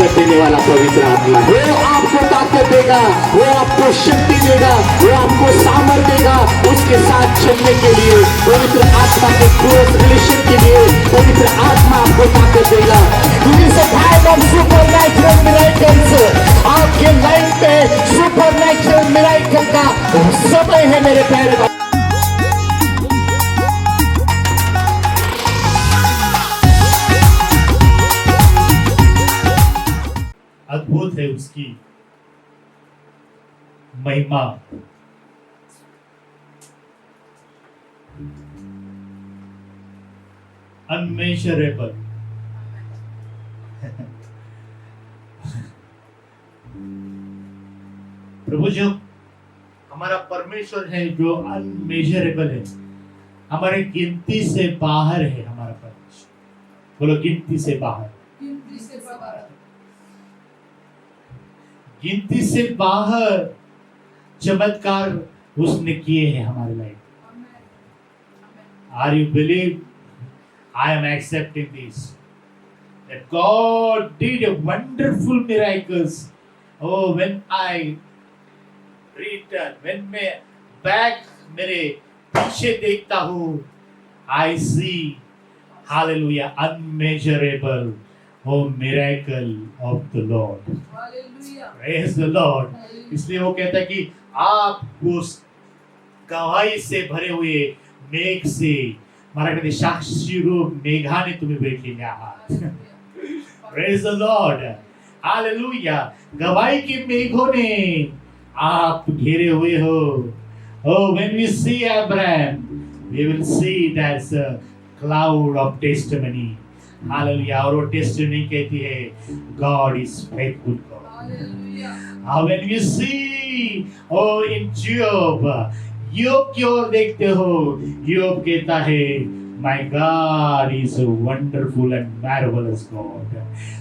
ताकत देने वाला पवित्र आत्मा, वो आपको ताकत देगा, वो आपको शक्ति देगा, वो आपको सामर्थ देगा उसके साथ चलने के लिए। पवित्र आत्मा के क्लोज रिलेशन के लिए पवित्र आत्मा आपको ताकत देगा। This is a time of supernatural miracles. आपके लाइफ में सुपरनैचुरल मिरेकल का समय है मेरे प्यारे भाई। अद्भुत है उसकी महिमा। अनमेजरेबल। प्रभु जो हमारा परमेश्वर है, जो अनमेजरेबल है, हमारे गिनती से बाहर है हमारा परमेश्वर। बोलो गिनती से बाहर। गिनती से बाहर चमत्कार उसने किए हैं हमारे life. Are you believe? I am accepting this. That God did a wonderful miracles. Oh, when I return, when मैं back मेरे पीछे देखता हूँ, I see, hallelujah, unmeasurable, oh miracle of the Lord. Praise the Lord. इसलिए वो कहता है कि आप उस गवाही से भरे हुए मेघ से, मराठी साक्षी रूप मेघाने तुम्ही भेटलेले आहात. Praise the Lord. Hallelujah. गवाही के मेघों ने आप घेरे हुए हो. Oh, when we see Abraham, we will see that's a cloud of testimony. Hallelujah. और वो testimony कहती है God is faithful God. When we see, oh, in Job, योग की ओर देखते हो, योग कहता है My God is a wonderful and marvelous God.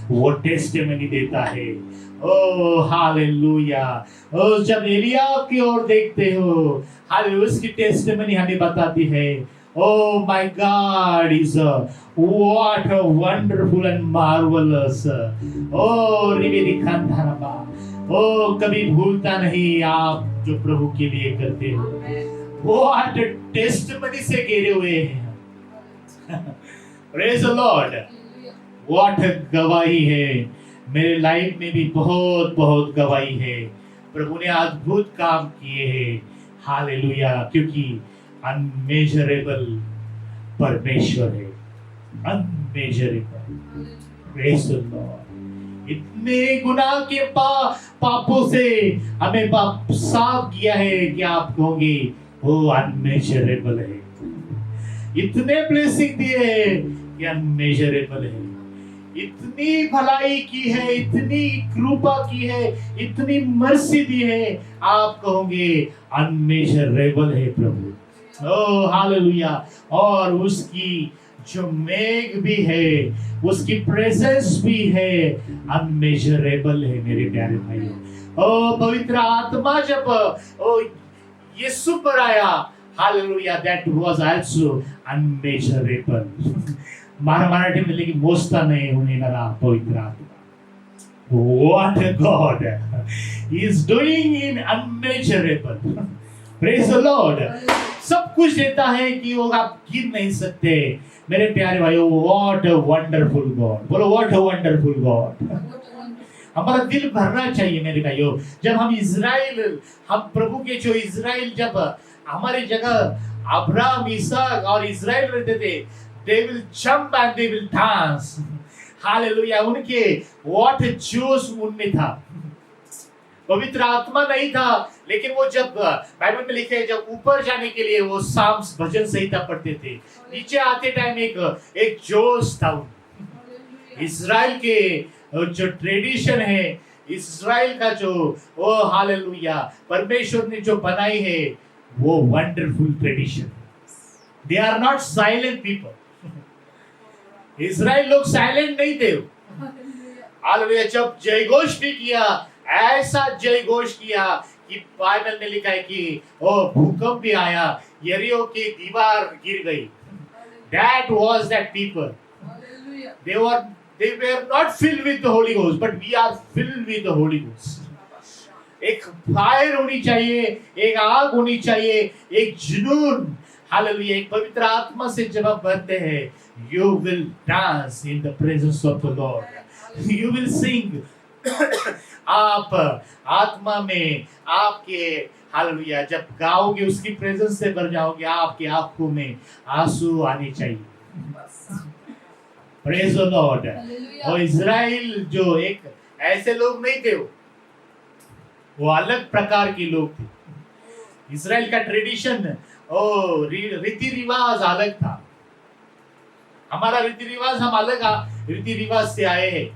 वो टेस्टिमनी देता है. Oh, hallelujah. Oh, जब एलिया की ओर देखते हो, हालेलुया, उसकी टेस्टिमनी हमें बताती है. Oh, my God is what a wonderful and marvelous. Oh, रिवेदी खंधारबा. Oh, कभी भूलता नहीं आप जो प्रभु के लिए करते हो. What a testimony से घेरे हुए हैं. Praise the Lord. What a गवाही है. मेरे लाइफ में भी बहुत बहुत गवाही है. प्रभु ने अद्भुत काम किए हैं. हालेलुया. क्योंकि अनमेजरेबल परमेश्वर है. अनमेजरेबल. Praise the Lord. इतने गुनाह के पापों से हमें साफ किया है कि आप कहोगे वो अनमेजरेबल है. इतने ब्लेसिंग दिए हैं कि अनमेजरेबल है. इतनी भलाई की है, इतनी कृपा की है, इतनी मर्सी दी है, आप कहोगे अनमेजरेबल है प्रभु. Oh hallelujah. और उसकी जो मेघ भी है, उसकी प्रेजेंस भी है, अनमेजरेबल है मेरे प्यारे भाइयों. ओ पवित्र आत्मा जब ओ यीशु पर आया, hallelujah, that was also unmeasurable. Marathi में लेकिन मोजता नहीं होने लगा पवित्र आत्मा. What a God he is doing in unmeasurable. Praise the Lord. सब कुछ देता है कि वो आप गिन नहीं सकते मेरे प्यारे भाइयों. What a wonderful God. बोलो what a wonderful God. हमारा दिल भरना चाहिए मेरे भाइयों. जब हम प्रभु के जो इज़राइल जब हमारे जगह अब्राहम, इसहाक और इज़राइल रहते थे, they will jump and they will dance. Hallelujah. उनके what a जोश उनमें था. पवित्र आत्मा नहीं था, लेकिन वो जब बाइबल में लिखे है जब ऊपर जाने के लिए वो साम्स भजन संहिता पढ़ते थे, नीचे आते टाइम एक जोश था. इज़राइल के जो ट्रेडिशन है, इज़राइल का जो ओ हालेलुया परमेश्वर ने जो बनाई है, वो wonderful tradition. They are not silent people. Israel लोग साइलेंट नहीं थे. हालेलुया. जब जयघोष भी किया, ऐसा जयघोष किया कि बाइबल में लिखा है कि ओ भूकंप भी आया, यरीहो की दीवार गिर गई. That was that people. they were not filled with the Holy Ghost, but we are filled with the Holy Ghost. एक फायर होनी चाहिए, एक आग होनी चाहिए, एक जुनून, हालेलुया, एक पवित्र आत्मा से जब आप भरते हैं, you will dance in the presence of the Lord. You will sing. आप आत्मा में आपके हालेलुया जब गाओगे, उसकी प्रेजेंस से भर जाओगे, आपकी आंखों में आंसू आने चाहिए. Praise the Lord. और इज़राइल जो एक ऐसे लोग नहीं थे, वो अलग प्रकार के लोग थे. इज़राइल का ट्रेडिशन और रीति रिवाज अलग था. हमारा रीति रिवाज, हम अलग रीति रिवाज से आए हैं,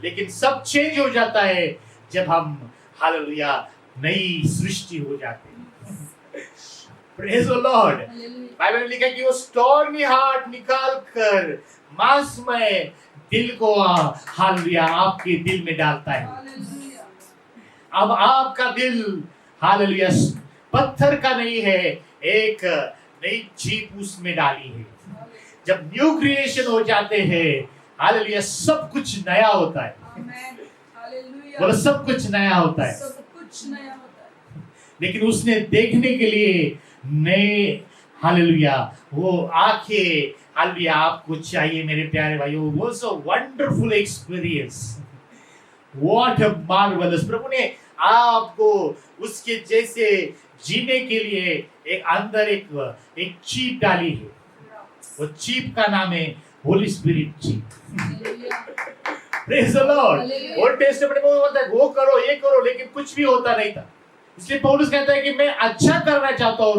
लेकिन सब चेंज हो जाता है जब हम हालेलुया नई सृष्टि हो जाते हैं. Praise the Lord. बाइबल में लिखा है कि वो स्टॉर्मी हार्ट निकाल कर मांसमय दिल को हालेलुया आपके दिल में डालता है. अब आपका दिल हालेलुया पत्थर का नहीं है, एक नई जीप उसमें डाली है. जब न्यू क्रिएशन हो जाते हैं, हालेलुया, सब कुछ नया होता है. बोलो, सब कुछ नया होता है. लेकिन उसने देखने के लिए नए हालेलुया वो आंखें हालेलुया आपको चाहिए मेरे प्यारे भाइयों. वो so wonderful experience. What a marvellous. प्रभु ने आपको उसके जैसे जीने के लिए एक अंदर एक चीप डाली है. वो चीप का नाम है holy spirit chip. Praise the Lord. Old Testament में बोलता है वो करो ये करो, लेकिन कुछ भी होता नहीं था. इसलिए पौलुस कहता है कि मैं अच्छा करना चाहता हूँ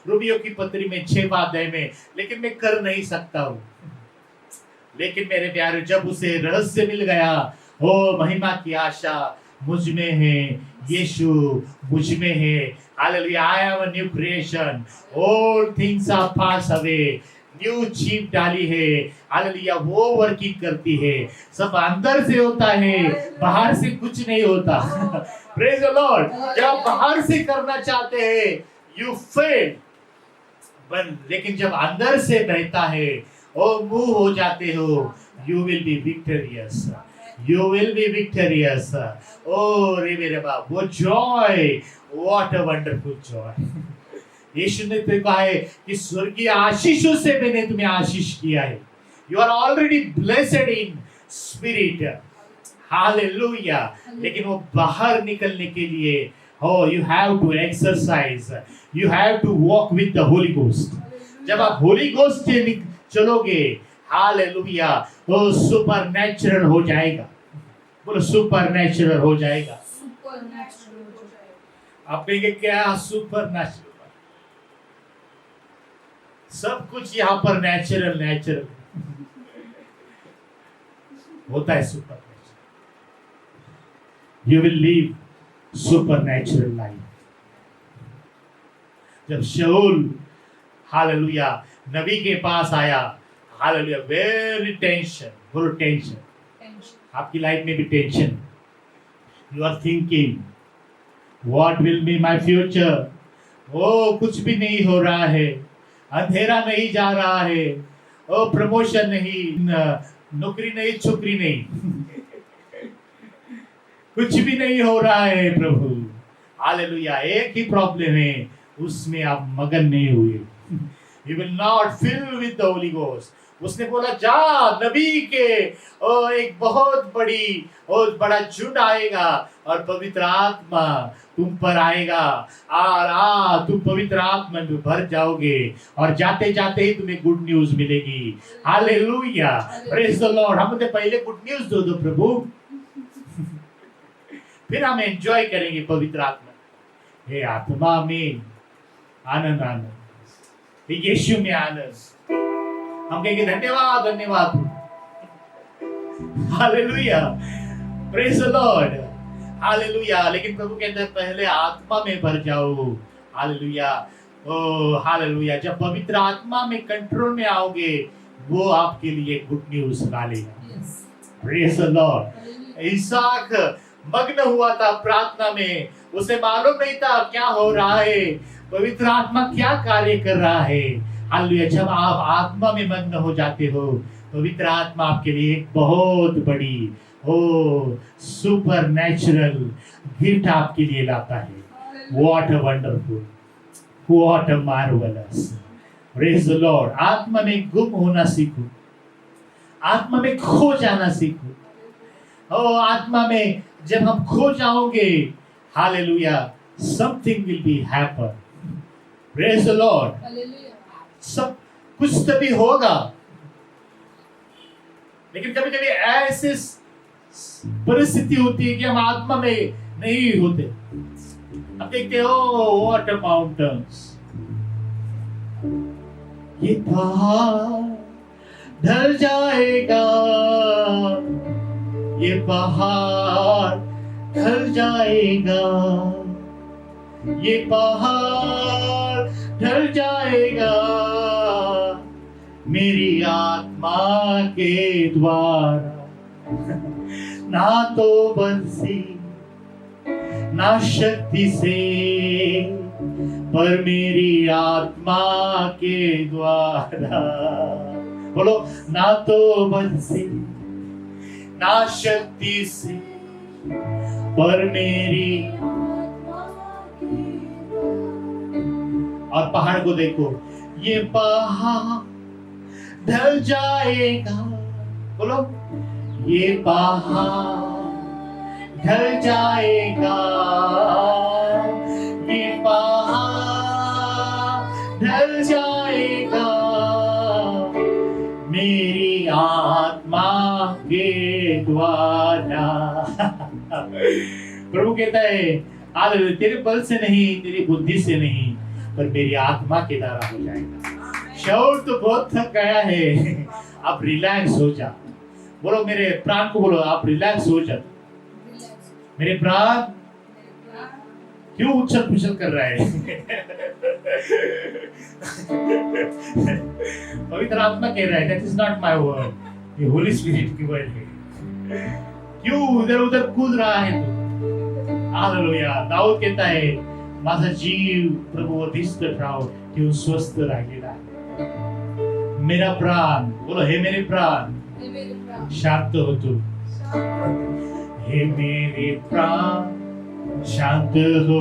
रोमियो की पत्री में 6 अध्याय में, लेकिन मैं कर नहीं सकता हूँ. लेकिन मेरे प्यारे, जब उसे रहस्य मिल गया, ओ महिमा की आशा मुझ में है, यीशु मुझ में है, hallelujah, I am a new creation, all things are pass away. New chip डाली है, हालेलुया, वो वर्किंग करती है. सब अंदर से होता है, बाहर से कुछ नहीं होता. Praise the Lord. जब बाहर से करना चाहते हैं यू फेल, लेकिन जब अंदर से बहता है ओ मूव हो जाते हो, you will be victorious. You will be victorious. Oh, रे मेरे बाप, वो joy, what a wonderful joy. यीशु ने तो कहा है कि स्वर्गीय आशीषों से मैंने तुम्हें आशीष किया है. You are already blessed in spirit. Hallelujah. लेकिन वो बाहर निकलने के लिए, oh, you have to exercise. You have to walk with the Holy Ghost. जब आप Holy Ghost से चलोगे, हालेलुया, वो सुपरनैचुरल हो जाएगा. बोलो, सुपरनैचुरल हो जाएगा. आप कहेंगे क्या सुपरनैचुरल? सब कुछ यहाँ पर नेचुरल होता है. Supernatural. You will live supernatural life. जब शाऊल हालेलुया नबी के पास आया, हालेलुया, वेरी टेंशन. बोलो, टेंशन. आपकी लाइफ में भी tension. You are thinking what will be my future. ओ कुछ भी नहीं हो रहा है, अंधेरा नहीं जा रहा है, ओ प्रमोशन नहीं, नौकरी नहीं, छोकरी नहीं, कुछ भी नहीं हो रहा है प्रभु. हालेलुया. एक ही प्रॉब्लम है, उसमें आप मगन नहीं हुए. You will not fill with the Holy Ghost. उसने बोला जा नबी के एक बहुत बड़ा झुंड आएगा और पवित्र आत्मा तुम पर आएगा और तुम पवित्र आत्मा में भर जाओगे और जाते जाते ही तुम्हें गुड न्यूज मिलेगी. हालेलुया. Praise the Lord. हम तो पहले गुड न्यूज दो प्रभु, फिर हम एंजॉय करेंगे पवित्र आत्मा. हे आत्मा में आनंद, यीशु में आनंद. हम कहेंगे धन्यवाद धन्यवाद. Hallelujah. Praise the Lord. Hallelujah. लेकिन प्रभु कहते हैं पहले आत्मा में भर जाओ. हालेलुया. ओ हालेलुया. जब पवित्र आत्मा में कंट्रोल में आओगे, वो आपके लिए गुड न्यूज डालेगा. Praise the lord. इसहाक मग्न हुआ था प्रार्थना में, उसे मालूम नहीं था क्या हो रहा है, पवित्र आत्मा क्या कार्य कर रहा है. हालेलुया। जब आप आत्मा में मग्न हो जाते हो, पवित्र आत्मा आपके लिए एक बहुत बड़ी सुपर नेचुरल गिफ्ट आपके लिए लाता है। What a wonderful, what a marvellous, praise the Lord. आत्मा में गुम होना सीखो, आत्मा में खो जाना सीखो। आत्मा में जब हम खो जाओगे, hallelujah, something will be happen, praise the Lord. सब कुछ तभी होगा, लेकिन कभी कभी ऐसी परिस्थिति होती है कि हम आत्मा में नहीं होते। अब देखते हो, व्हाट अ माउंटेन्स, ये पहाड़ ढल जाएगा, ये पहाड़ ढल जाएगा, ये पहाड़ ढल जाएगा, मेरी आत्मा के द्वारा। ना तो बल से ना शक्ति से, पर मेरी आत्मा के द्वारा। बोलो, ना तो बल से ना शक्ति से, पर मेरी। और पहाड़ को देखो, ये पहाड़ ढल जाएगा। बोलो, ये पहाड़ ढल जाएगा, ये पहाड़ ढल जाएगा, मेरी आत्मा के द्वारा। प्रभु कहता है, तेरे बल से नहीं, तेरी बुद्धि से नहीं, पर मेरी आत्मा के द्वारा हो जाएगा। शौर तो बहुत थक गया है, आप रिलैक्स हो जा। बोलो, मेरे प्राण को बोलो, आप रिलैक्स हो जा। मेरे प्राण क्यों उछल पुछल कर रहा है? पवित्र आत्मा कह रहा है, that is not my word, ये होली स्पिरिट की वर्ड है। क्यों इधर उधर कूद रहा है तू? हालेलुया। दाऊद कहता है, माझा जीव प्रभु अधिष्ठ राहो, क्यों स्वस्थ राहिलेला आहे। मेरा प्राण, बोलो, हे मेरे प्राण शांत हो तू। हे मेरे प्राण शांत हो,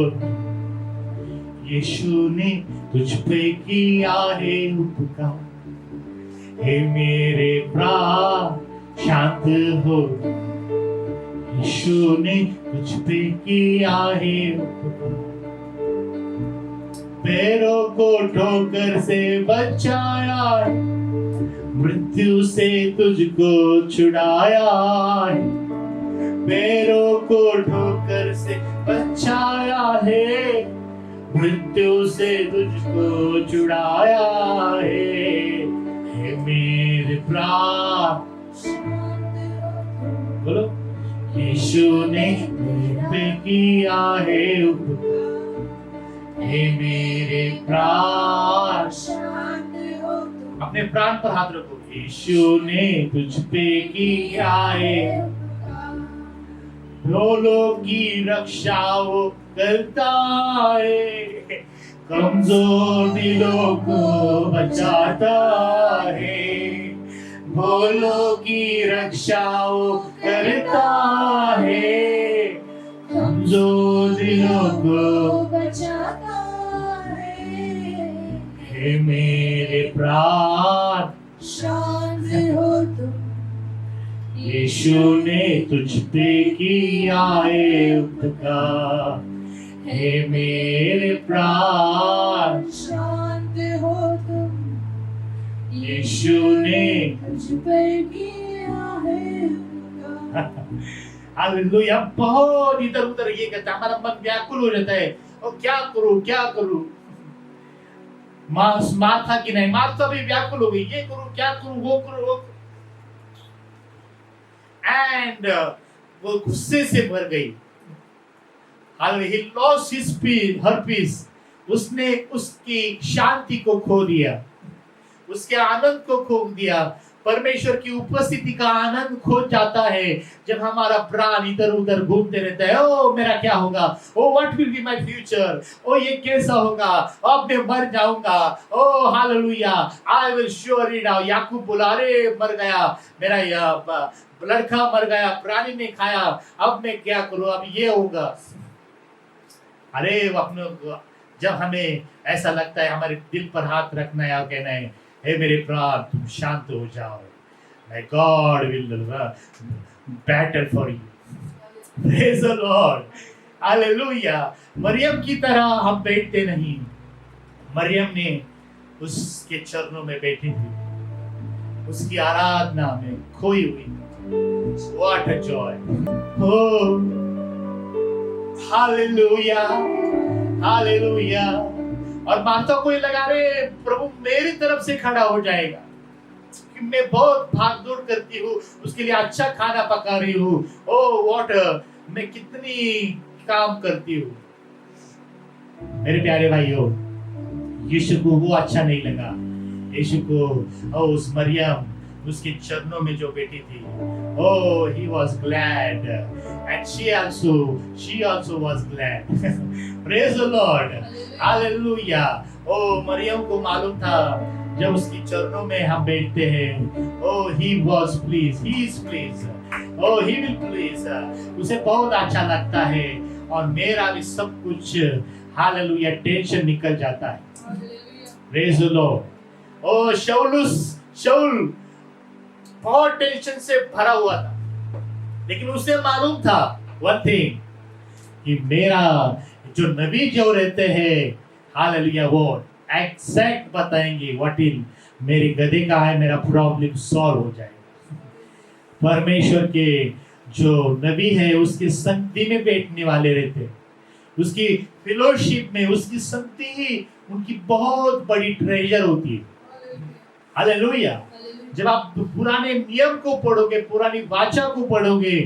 यीशु ने तुझ पे किया है उपकार। हे मेरे प्राण शांत हो, यीशु ने तुझ पे किया है उपकार। पैरों को ठोकर से बचाया, मृत्यु से तुझको छुड़ाया है। पैरों को ठोकर से बचाया है, मृत्यु से तुझको छुड़ाया है। हे मेरे प्राण, बोलो, यीशु ने पे किया है उपकार। हे मेरे प्राण, अपने प्राण पर हाथ रखो। यीशु ने तुझ पे किया है, रोलों की रक्षा वो करता है, कमजोर दिलों को बचाता है। भोलों की रक्षा वो करता है, कमजोर दिलों को बचाता है। हे मेरे प्राण शांत हो तुम, यीशु ने तुझ पे किया है उपकार। हे मेरे प्राण शांत हो तुम, यीशु ने तुझ पे किया है उपकार। हालेलुया। बहुत इधर उधर ये कहता है, हमारा मन व्याकुल हो जाता है, और क्या करूं क्या करूं। मार्था की नहीं, मार्था भी व्याकुल हो गई, ये करूं क्या करूं, वो करूं वो। एंड वो गुस्से से भर गई। He lost his peace, her peace. उसने उसकी शांति को खो दिया, उसके आनंद को खो दिया। परमेश्वर की उपस्थिति का आनंद खो जाता है जब हमारा प्राण इधर उधर घूमते रहता है। ओ मेरा क्या होगा, ओ what will be my future, ओ ये कैसा होगा, अब मैं मर जाऊंगा, ओ hallelujah I will surely die. याकूब बोला अरे मर गया मेरा लड़का, मर गया, प्राणी ने खाया, अब मैं क्या करूं, अब ये होगा। अरे अपने जब हमें ऐसा लगता है हमारे दिल पर हाथ रखना है और कहना है हे मेरे प्राण तुम शांत हो जाओ, my God will battle for you, praise the Lord, hallelujah. मरियम की तरह हम बैठते नहीं, मरियम ने उसके चरणों में बैठी थी, उसकी आराधना में खोई हुई। व्हाट अ जॉय, हो हालेलुया हालेलुया। और माता को ये लगा रे प्रभु मेरी तरफ से खड़ा हो जाएगा कि मैं बहुत भाग दौड़ करती हूँ, उसके लिए अच्छा खाना पका रही हूँ, ओ व्हाट मैं कितनी काम करती हूँ। मेरे प्यारे भाइयों, यीशु को वो अच्छा नहीं लगा। यीशु को उस मरियम उसके चरणों में जो बैठी थी, oh he was glad and she also was glad praise the Lord, hallelujah। oh Maryam को मालूम था जब उसकी चरणों में हम बैठते हैं, oh he was pleased, he is pleased, oh he will please, उसे बहुत अच्छा लगता है और मेरा भी सब कुछ हालेलुया टेंशन निकल जाता है। praise the Lord। oh शाऊल बहुत टेंशन से भरा हुआ था, लेकिन उसे मालूम था वन थिंग कि मेरा जो नबी जो रहते हैं हालेलुया वो एग्जैक्ट बताएंगे व्हाट इल मेरे गधे का है, मेरा प्रॉब्लम सॉल्व हो जाएगा। परमेश्वर के जो नबी है उसकी संगति में बैठने वाले रहते हैं, उसकी फेलोशिप में, उसकी संगति ही उनकी बहुत बड़ी ट्रेजर होती है। हालेलुया। जब आप पुराने नियम को पढ़ोगे, पुरानी वाचा को पढ़ोगे,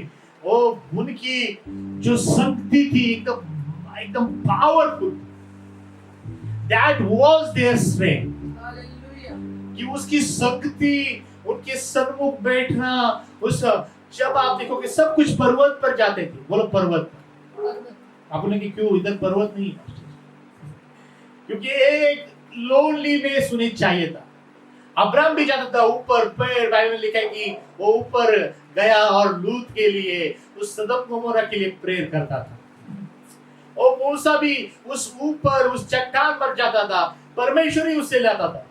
वो उनकी जो संगति थी एकदम powerful, that was their strength. कि उसकी संगति, उनके सन्मुख बैठना, उस जब आप देखोगे सब कुछ पर्वत पर जाते थे, बोलो पर्वत पर। आप बोलेंगे क्यों इधर पर्वत नहीं? क्योंकि एक लोनलीनेस उन्हें चाहिए था। अब्राहम भी जाता था ऊपर, पर बाइबल में लिखा है कि वो ऊपर गया और लूत के लिए, उस सदम गोमोरा के लिए प्रेयर करता था। और मूसा भी उस ऊपर उस चट्टान पर जाता था, परमेश्वर ही उससे लाता था,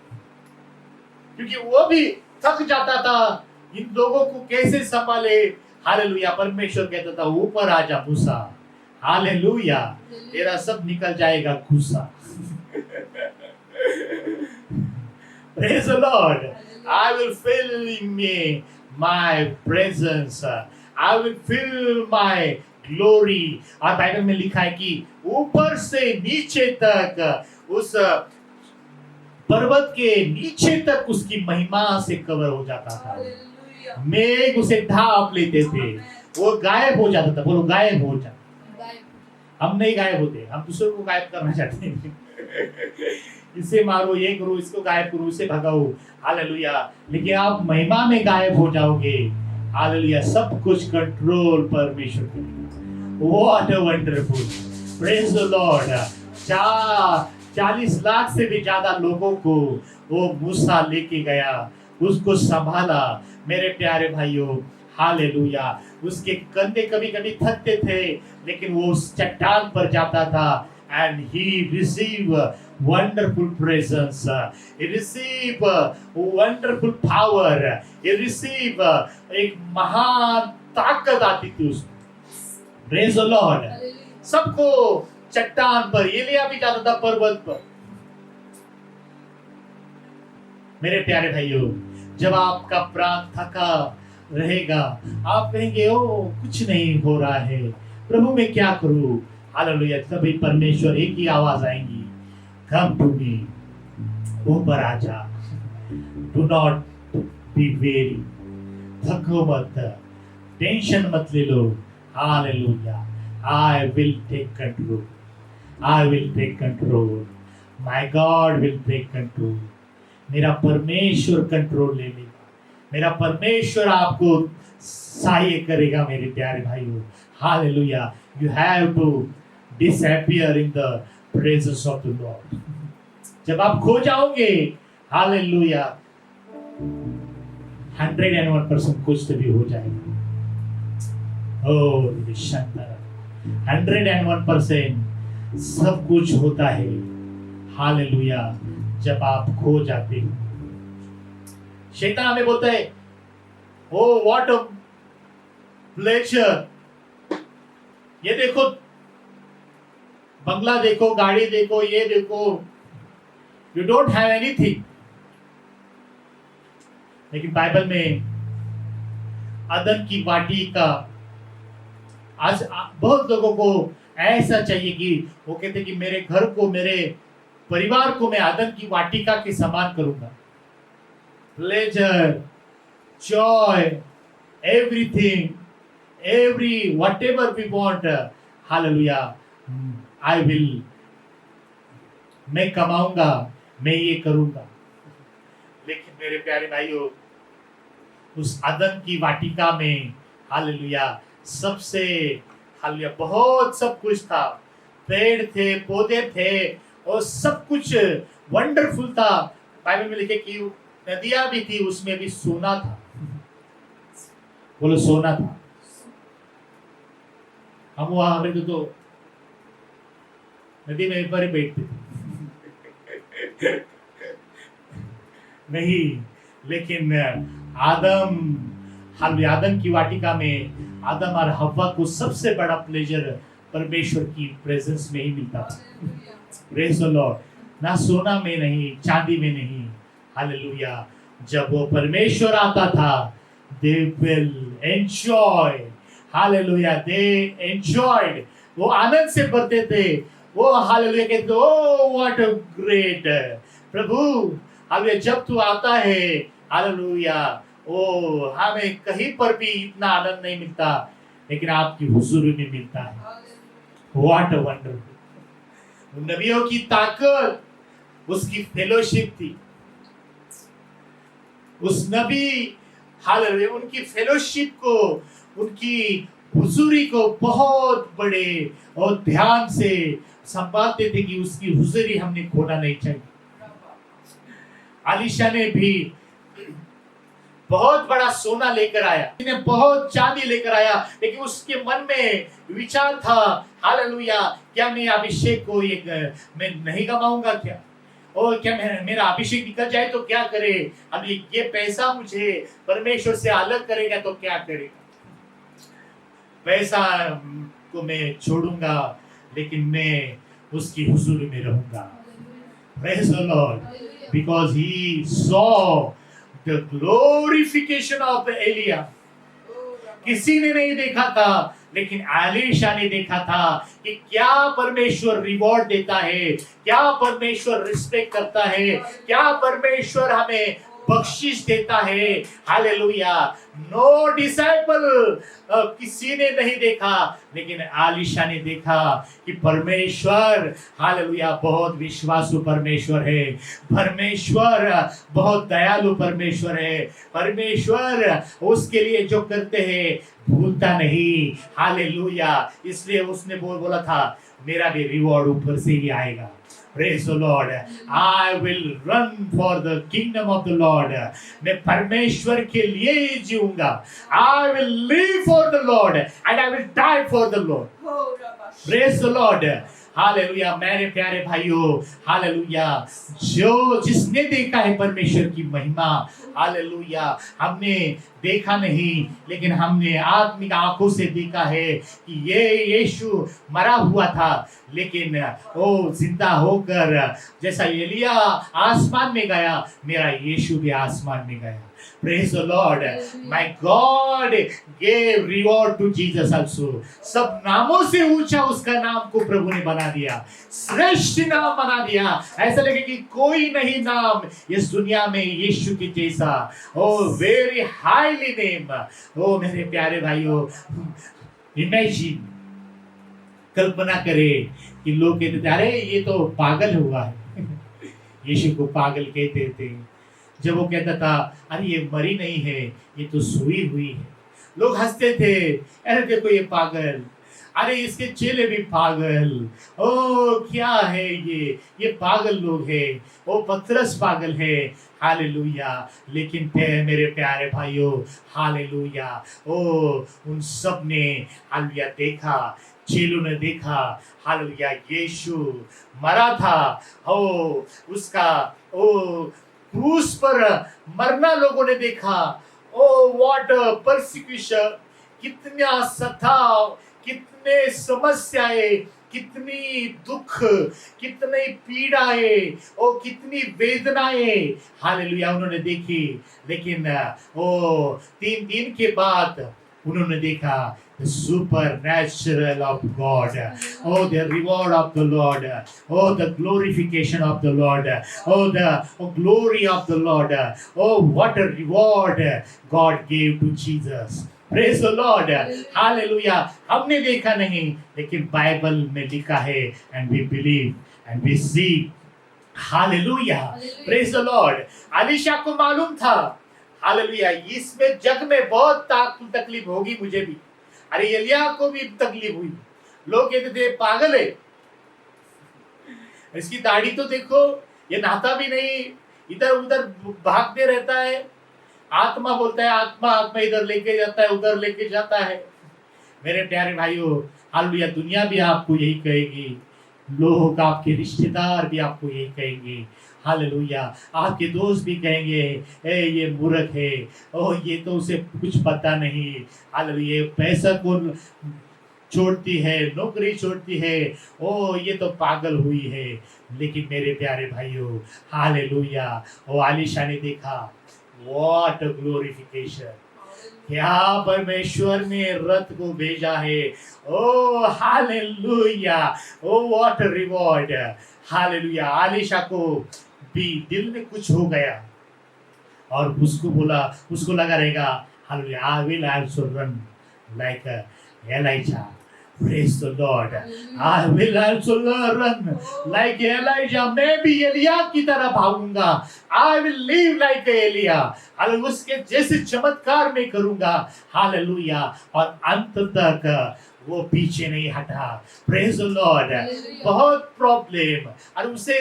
क्योंकि वो भी थक जाता था इन लोगों को कैसे संभाले। हालेलुया। परमेश्वर कहता था ऊपर आजा मूसा, हालेलुया, तेरा सब निकल जाएगा गुस्सा। Praise the Lord. I will fill me my presence. I will fill my glory. और बाइबल में लिखा है कि ऊपर से नीचे तक, उस पर्वत के नीचे तक उसकी महिमा से कवर हो जाता था। मेघ उसे ढांप लेते थे, वो गायब हो जाता था। बोलो गायब हो जाता। हम नहीं गायब होते, हम दूसरों को गायब करना चाहते हैं। इसे मारो, ये करो, इसको गायब करो, इसे भगाओ, हालेलुया। लेकिन आप महिमा में गायब हो जाओगे, हालेलुया। सब कुछ कंट्रोल परमेश्वर करेगा। What a wonderful, praise the Lord. 40 lakh से भी ज्यादा लोगों को वो मूसा लेके गया, उसको संभाला। मेरे प्यारे भाइयों, हालेलुया। उसके कंधे कभी कभी थकते थे, लेकिन वो उस चट्टान पर जाता था and he received wonderful presence, he received wonderful power, he received एक महान ताकत आती थी उसमें। praise the Lord। सबको चट्टान पर, एलिया भी जाता था पर्वत पर। मेरे प्यारे भाइयों, जब आपका प्राण थका रहेगा, आप कहेंगे ओ कुछ नहीं हो रहा है, प्रभु मैं क्या करूं? हालेलुया। तभी परमेश्वर एक ही आवाज आएंगी, कम टू मी, ऊपर आजा, डू नॉट बी वेरी, थको मत, टेंशन मत ले लो। Hallelujah. I will take control, I will take control, my God will take control. मेरा परमेश्वर कंट्रोल ले लेगा, मेरा परमेश्वर आपको सहाय करेगा मेरे प्यारे भाइयों। Hallelujah. You have to disappear in the presence of the Lord. जब आप खो जाओगे, हालेलुया, 101% कुछ तो भी हो जाएगा। ओ शानदार, 101% सब कुछ होता है, हालेलुया, जब आप खो जाते हो। शैतान हमें बोलता है, ओ व्हाट अ प्लेजर, ये देखो बंगला देखो, गाड़ी देखो, ये देखो, यू डोंट हैव एनीथिंग। लेकिन बाइबल में अदन की वाटी का, आज बहुत लोगों को ऐसा चाहिए कि वो कहते कि मेरे घर को, मेरे परिवार को मैं अदन की वाटिका के समान करूंगा। Pleasure, joy, everything, every whatever we want, hallelujah, I will, मैं कमाऊंगा, मैं ये करूंगा। लेकिन मेरे प्यारे भाइयों, उस अदन की वाटिका में, हालेलुया, सबसे, हालेलुया, बहुत सब कुछ था। पेड़ थे, पौधे थे, और सब कुछ वंडरफुल था। बाइबल में लिखे कि नदियां भी थी, उसमें भी सोना था। बोलो सोना था। हम वहां हमें तो नदी में ऊपर ही बैठते थे नहीं, लेकिन आदम की वाटिका में आदम और हव्वा को सबसे बड़ा प्लेजर परमेश्वर की प्रेजेंस में ही मिलता था। Praise the Lord. ना सोना में नहीं, चांदी में नहीं, हालेलुया। जब वो परमेश्वर आता था, they will enjoy, hallelujah, they enjoyed, वो आनंद से भरते थे। वो हालेलुया कहते, ओ what a great Prabhu, hallelujah, जब तू आता है, हालेलुया, ओ हमें कहीं पर भी इतना आनंद नहीं मिलता, लेकिन आपकी हुजूरी में मिलता है। What a wonderful. नबियों की ताकत उसकी फेलोशिप थी। उस नबी, हालेलुया, उनकी फेलोशिप को, उनकी हुजूरी को बहुत बड़े और ध्यान से संभालते थे कि उसकी हुजूरी हमने खोना नहीं चाहिए। अलीशा ने भी बहुत बड़ा सोना लेकर आया, बहुत चांदी लेकर आया, लेकिन उसके मन में विचार था, हालेलुया, क्या मैं अभिषेक को मैं नहीं कमाऊंगा क्या? और क्या मेरा अभिषेक निकल जाए तो क्या करे? अब ये पैसा मुझे परमेश्वर से अलग करेगा तो क्या करेगा? पैसा को मैं छोड़ूंगा, लेकिन मैं उसकी हुजूरी में रहूंगा। Praise the Lord, because he saw the glorification of Elia. किसी ने नहीं देखा था, लेकिन एलीशा ने देखा था कि क्या परमेश्वर रिवॉर्ड देता है, क्या परमेश्वर रिस्पेक्ट करता है, क्या परमेश्वर हमें बख्शिश देता है। हालेलुया। नो डिसाइपल, किसी ने नहीं देखा, लेकिन एलीशा ने देखा कि परमेश्वर, हालेलुया, बहुत विश्वासु परमेश्वर है। परमेश्वर बहुत दयालु परमेश्वर है। परमेश्वर उसके लिए जो करते हैं भूलता नहीं। हालेलुया। इसलिए उसने बोला था, मेरा भी रिवॉर्ड ऊपर से ही आएगा। Praise the Lord. I will run for the kingdom of the Lord. मैं परमेश्वर के लिए ही जीऊंगा। I will live for the Lord and I will die for the Lord. Praise the Lord. Hallelujah. मेरे प्यारे भाइयों, हालेलुया, जिसने देखा है परमेश्वर की महिमा, हालेलुया, हमने देखा नहीं, लेकिन हमने आत्मिक आंखों से देखा है कि ये यीशु मरा हुआ था, लेकिन वो जिंदा होकर, जैसा एलिया आसमान में गया, मेरा यीशु भी आसमान में गया। Praise the Lord. My God gave reward to Jesus also. सब नामों से ऊंचा उसका नाम को प्रभु ने बना दिया, श्रेष्ठ नाम बना दिया। ऐसा लगे कि कोई नहीं नाम इस दुनिया में यीशु के जैसा। Oh, very highly name. Oh, मेरे प्यारे भाइयों, imagine, कल्पना करें कि लोग कहते थे, अरे ये तो पागल हुआ है। यीशु को पागल कहते थे। जब वो कहता था अरे ये मरी नहीं है, ये तो सोई हुई है, लोग हंसते थे, अरे देखो ये पागल, अरे इसके चेले भी पागल, ओ क्या है ये पागल लोग हैं, ओ पतरस पागल है। हालेलुया। लेकिन मेरे प्यारे भाइयों, हालेलुया, ओ उन सब ने हालेलुया देखा, चेलों ने देखा, हालेलुया यीशु मरा था, ओ उसका ओ क्रूस पर मरना लोगों ने देखा। ओ व्हाट परसिक्यूशन, कितना सताव, कितने समस्याएं, कितनी दुख, कितनी पीड़ाएं, ओ कितनी वेदनाएं, हालेलुया उन्होंने देखी। लेकिन ओ 3 दिन के बाद उन्होंने देखा the supernatural of God, oh the reward of the Lord, oh the glorification of the Lord, oh the glory of the Lord, oh what a reward God gave to Jesus. Praise the Lord, hallelujah. हमने देखा नहीं, लेकिन Bible में लिखा है, and we believe and we see, hallelujah. Praise the Lord. Alisha को मालूम था, हालेलुया, इसमें जग में बहुत तकलीफ होगी मुझे भी। अरे एलिया को भी तकलीफ हुई, लोग कहते थे पागल है, इसकी दाढ़ी तो देखो, ये नहाता भी नहीं, इधर उधर भागते रहता है, आत्मा बोलता है, आत्मा इधर लेके जाता है, उधर लेके जाता है। मेरे प्यारे भाइयों, हालेलुया, दुनिया भी आपको यही कहेगी, लोग आपके रिश्तेदार भी आपको यही कहेंगे, हालेलुया, आपके दोस्त भी कहेंगे ए ये मूर्ख है, ओ ये तो उसे कुछ पता नहीं, हालेलुया, पैसा को छोड़ती है, नौकरी छोड़ती है, ओ ये तो पागल हुई है। लेकिन मेरे प्यारे भाइयों, हालेलुया, ओ आलीशा ने देखा, व्हाट अ ग्लोरिफिकेशन, क्या परमेश्वर ने रथ को भेजा है, oh hallelujah, oh what a reward, hallelujah. Alisha को भी दिल में कुछ हो गया और उसको लगा रहेगा, hallelujah, I will also run like Elijah. Praise the Lord. I will also run like Elijah. मैं भी एलिया की तरह भागूंगा। I will live like Elijah. Hallelujah, उसके जैसे चमत्कार मैं करूंगा। हालेलुया, और अंत तक वो पीछे नहीं हटा। Praise the Lord. बहुत प्रॉब्लम, और उसे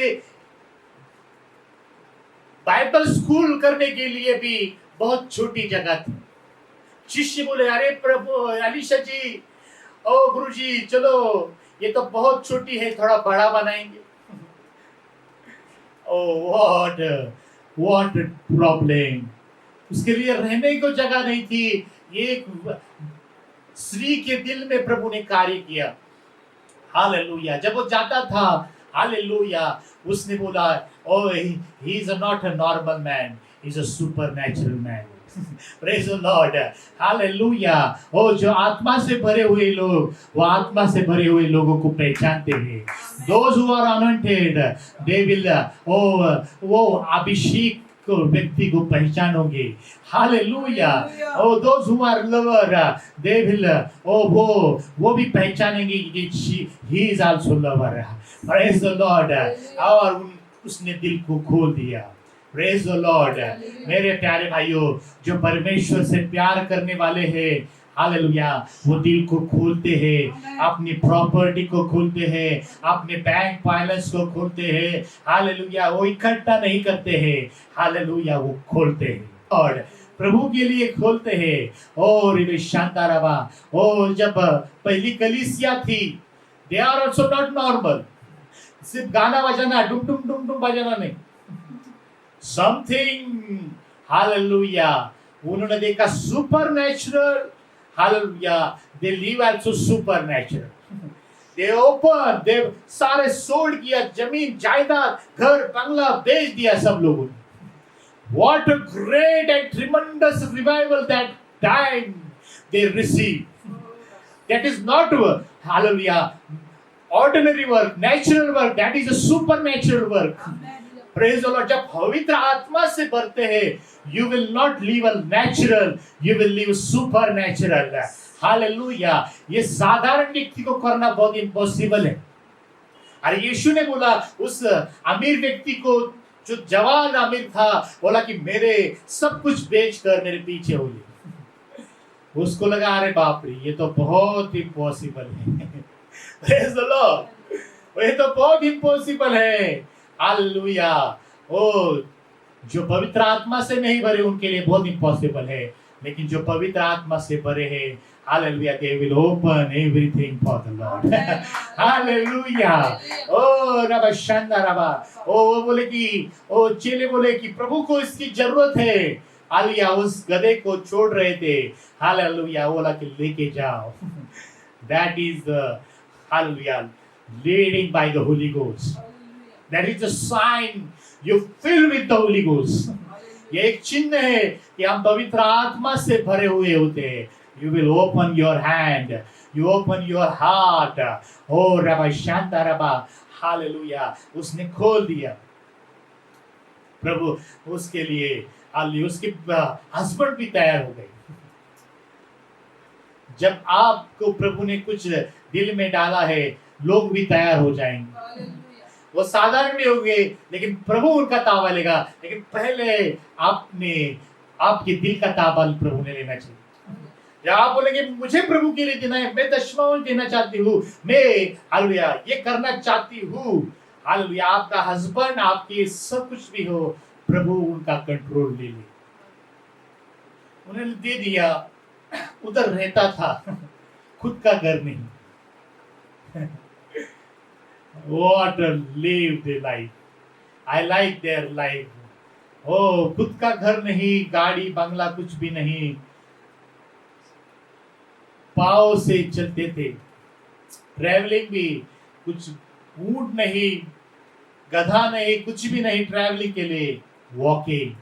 बाइबल स्कूल करने के लिए भी बहुत छोटी जगह थी। शिष्य बोले, अरे प्रभु, अलीशा जी, ओ गुरुजी, चलो ये तो बहुत छोटी है, थोड़ा बड़ा बनाएंगे। ओ व्हाट प्रॉब्लम, उसके लिए रहने को जगह नहीं थी। एक स्त्री के दिल में प्रभु ने कार्य किया, हालेलुया। जब वो जाता था, हालेलुया, उसने बोला, oh he is not a normal man, he is a supernatural man. Praise the Lord. Hallelujah. Oh जो आत्मा से भरे हुए लोग, वो आत्मा से भरे हुए लोगों को पहचानते हैं। Those who are anointed, they will, वो अभिषेक को व्यक्ति को पहचानोगे। Hallelujah. Oh, those who are lover, they will, वो भी पहचानेंगे कि he is also lover. Praise the Lord. और उसने दिल को खोल दिया। Praise the Lord. मेरे प्यारे भाइयों, जो परमेश्वर से प्यार करने वाले हैं, हालेलुया, वो दिल को खोलते हैं, अपनी प्रॉपर्टी को खोलते हैं, अपने बैंक बैलेंस को खोलते हैं, हालेलुया, वो इकट्ठा नहीं करते हैं, हालेलुया, वो खोलते हैं और प्रभु के लिए खोलते हैं। और ये शानदार रवा, और जब पहली कलीसिया थी, they are also not normal, सिर्फ गाना बजाना, डुम डुम डुम डुम बजाना नहीं, something, hallelujah, उन्होंने देखा supernatural, hallelujah, they live also supernatural, they open, they सारे सोल्ड किया, जमीन जायदाद घर बंगला बेच दिया सब लोगों ने। What a great and tremendous revival that time they received. That is not, hallelujah, ordinary work, natural work, that is a supernatural work. Praise the Lord. जब पवित्र आत्मा से भरते हैं, you will not live a natural, you will live supernatural. Hallelujah. ये साधारण व्यक्ति को करना बहुत इम्पॉसिबल है। अरे यीशु ने बोला उस अमीर व्यक्ति को जो जवान अमीर था बोला कि मेरे सब कुछ बेचकर मेरे पीछे हो ले। उसको लगा अरे बाप रे ये तो बहुत इम्पॉसिबल है। Praise the Lord. ये तो बहुत इम्पॉसिबल है। हालेलुया। ओ जो पवित्र आत्मा से नहीं भरे उनके लिए बहुत इम्पॉसिबल है, लेकिन जो पवित्र आत्मा से भरे हैं, hallelujah, they will open everything for the Lord. Hallelujah. Oh रबा शांदा रबा। ओ वो बोले कि ओ चेले बोले कि प्रभु को इसकी जरूरत है। हालेलुया, उस गधे को छोड़ रहे थे। हालेलुया, बोला कि लेके जाओ। That is the hallelujah leading by the Holy Ghost. That is the sign you fill with the Holy Ghost. ये एक चिन्ह है कि हम पवित्र आत्मा से भरे हुए होते हैं। You will open your hand, you open your heart. Oh rava Shanta rava, hallelujah, उसने खोल दिया। प्रभु उसके लिए, हालेलुया, उसके हस्बैंड भी तैयार हो गए। जब आपको प्रभु ने कुछ दिल में डाला है, लोग भी तैयार हो जाएंगे। वो साधारण भी होंगे, लेकिन प्रभु उनका ताबा लेगा। लेकिन पहले आपके दिल का ताबा प्रभु ने लेना चाहिए। जब आप बोलेंगे मुझे प्रभु के लिए देना है, मैं दशमांश देना चाहती हूँ, मैं हालेलुया ये करना चाहती हूँ, हालेलुया, आपका हस्बैंड आपके सब कुछ भी हो, प्रभु उनका कंट्रोल ले ले। उन्होंने दे दिया, उधर रहता था, खुद का घर नहीं। What a live their life. I like their life. ओ खुद का घर नहीं, गाड़ी बंगला कुछ भी नहीं, पाँव से चलते थे। ट्रैवलिंग भी कुछ ऊंट नहीं, गधा नहीं, कुछ भी नहीं ट्रैवलिंग के लिए, walking,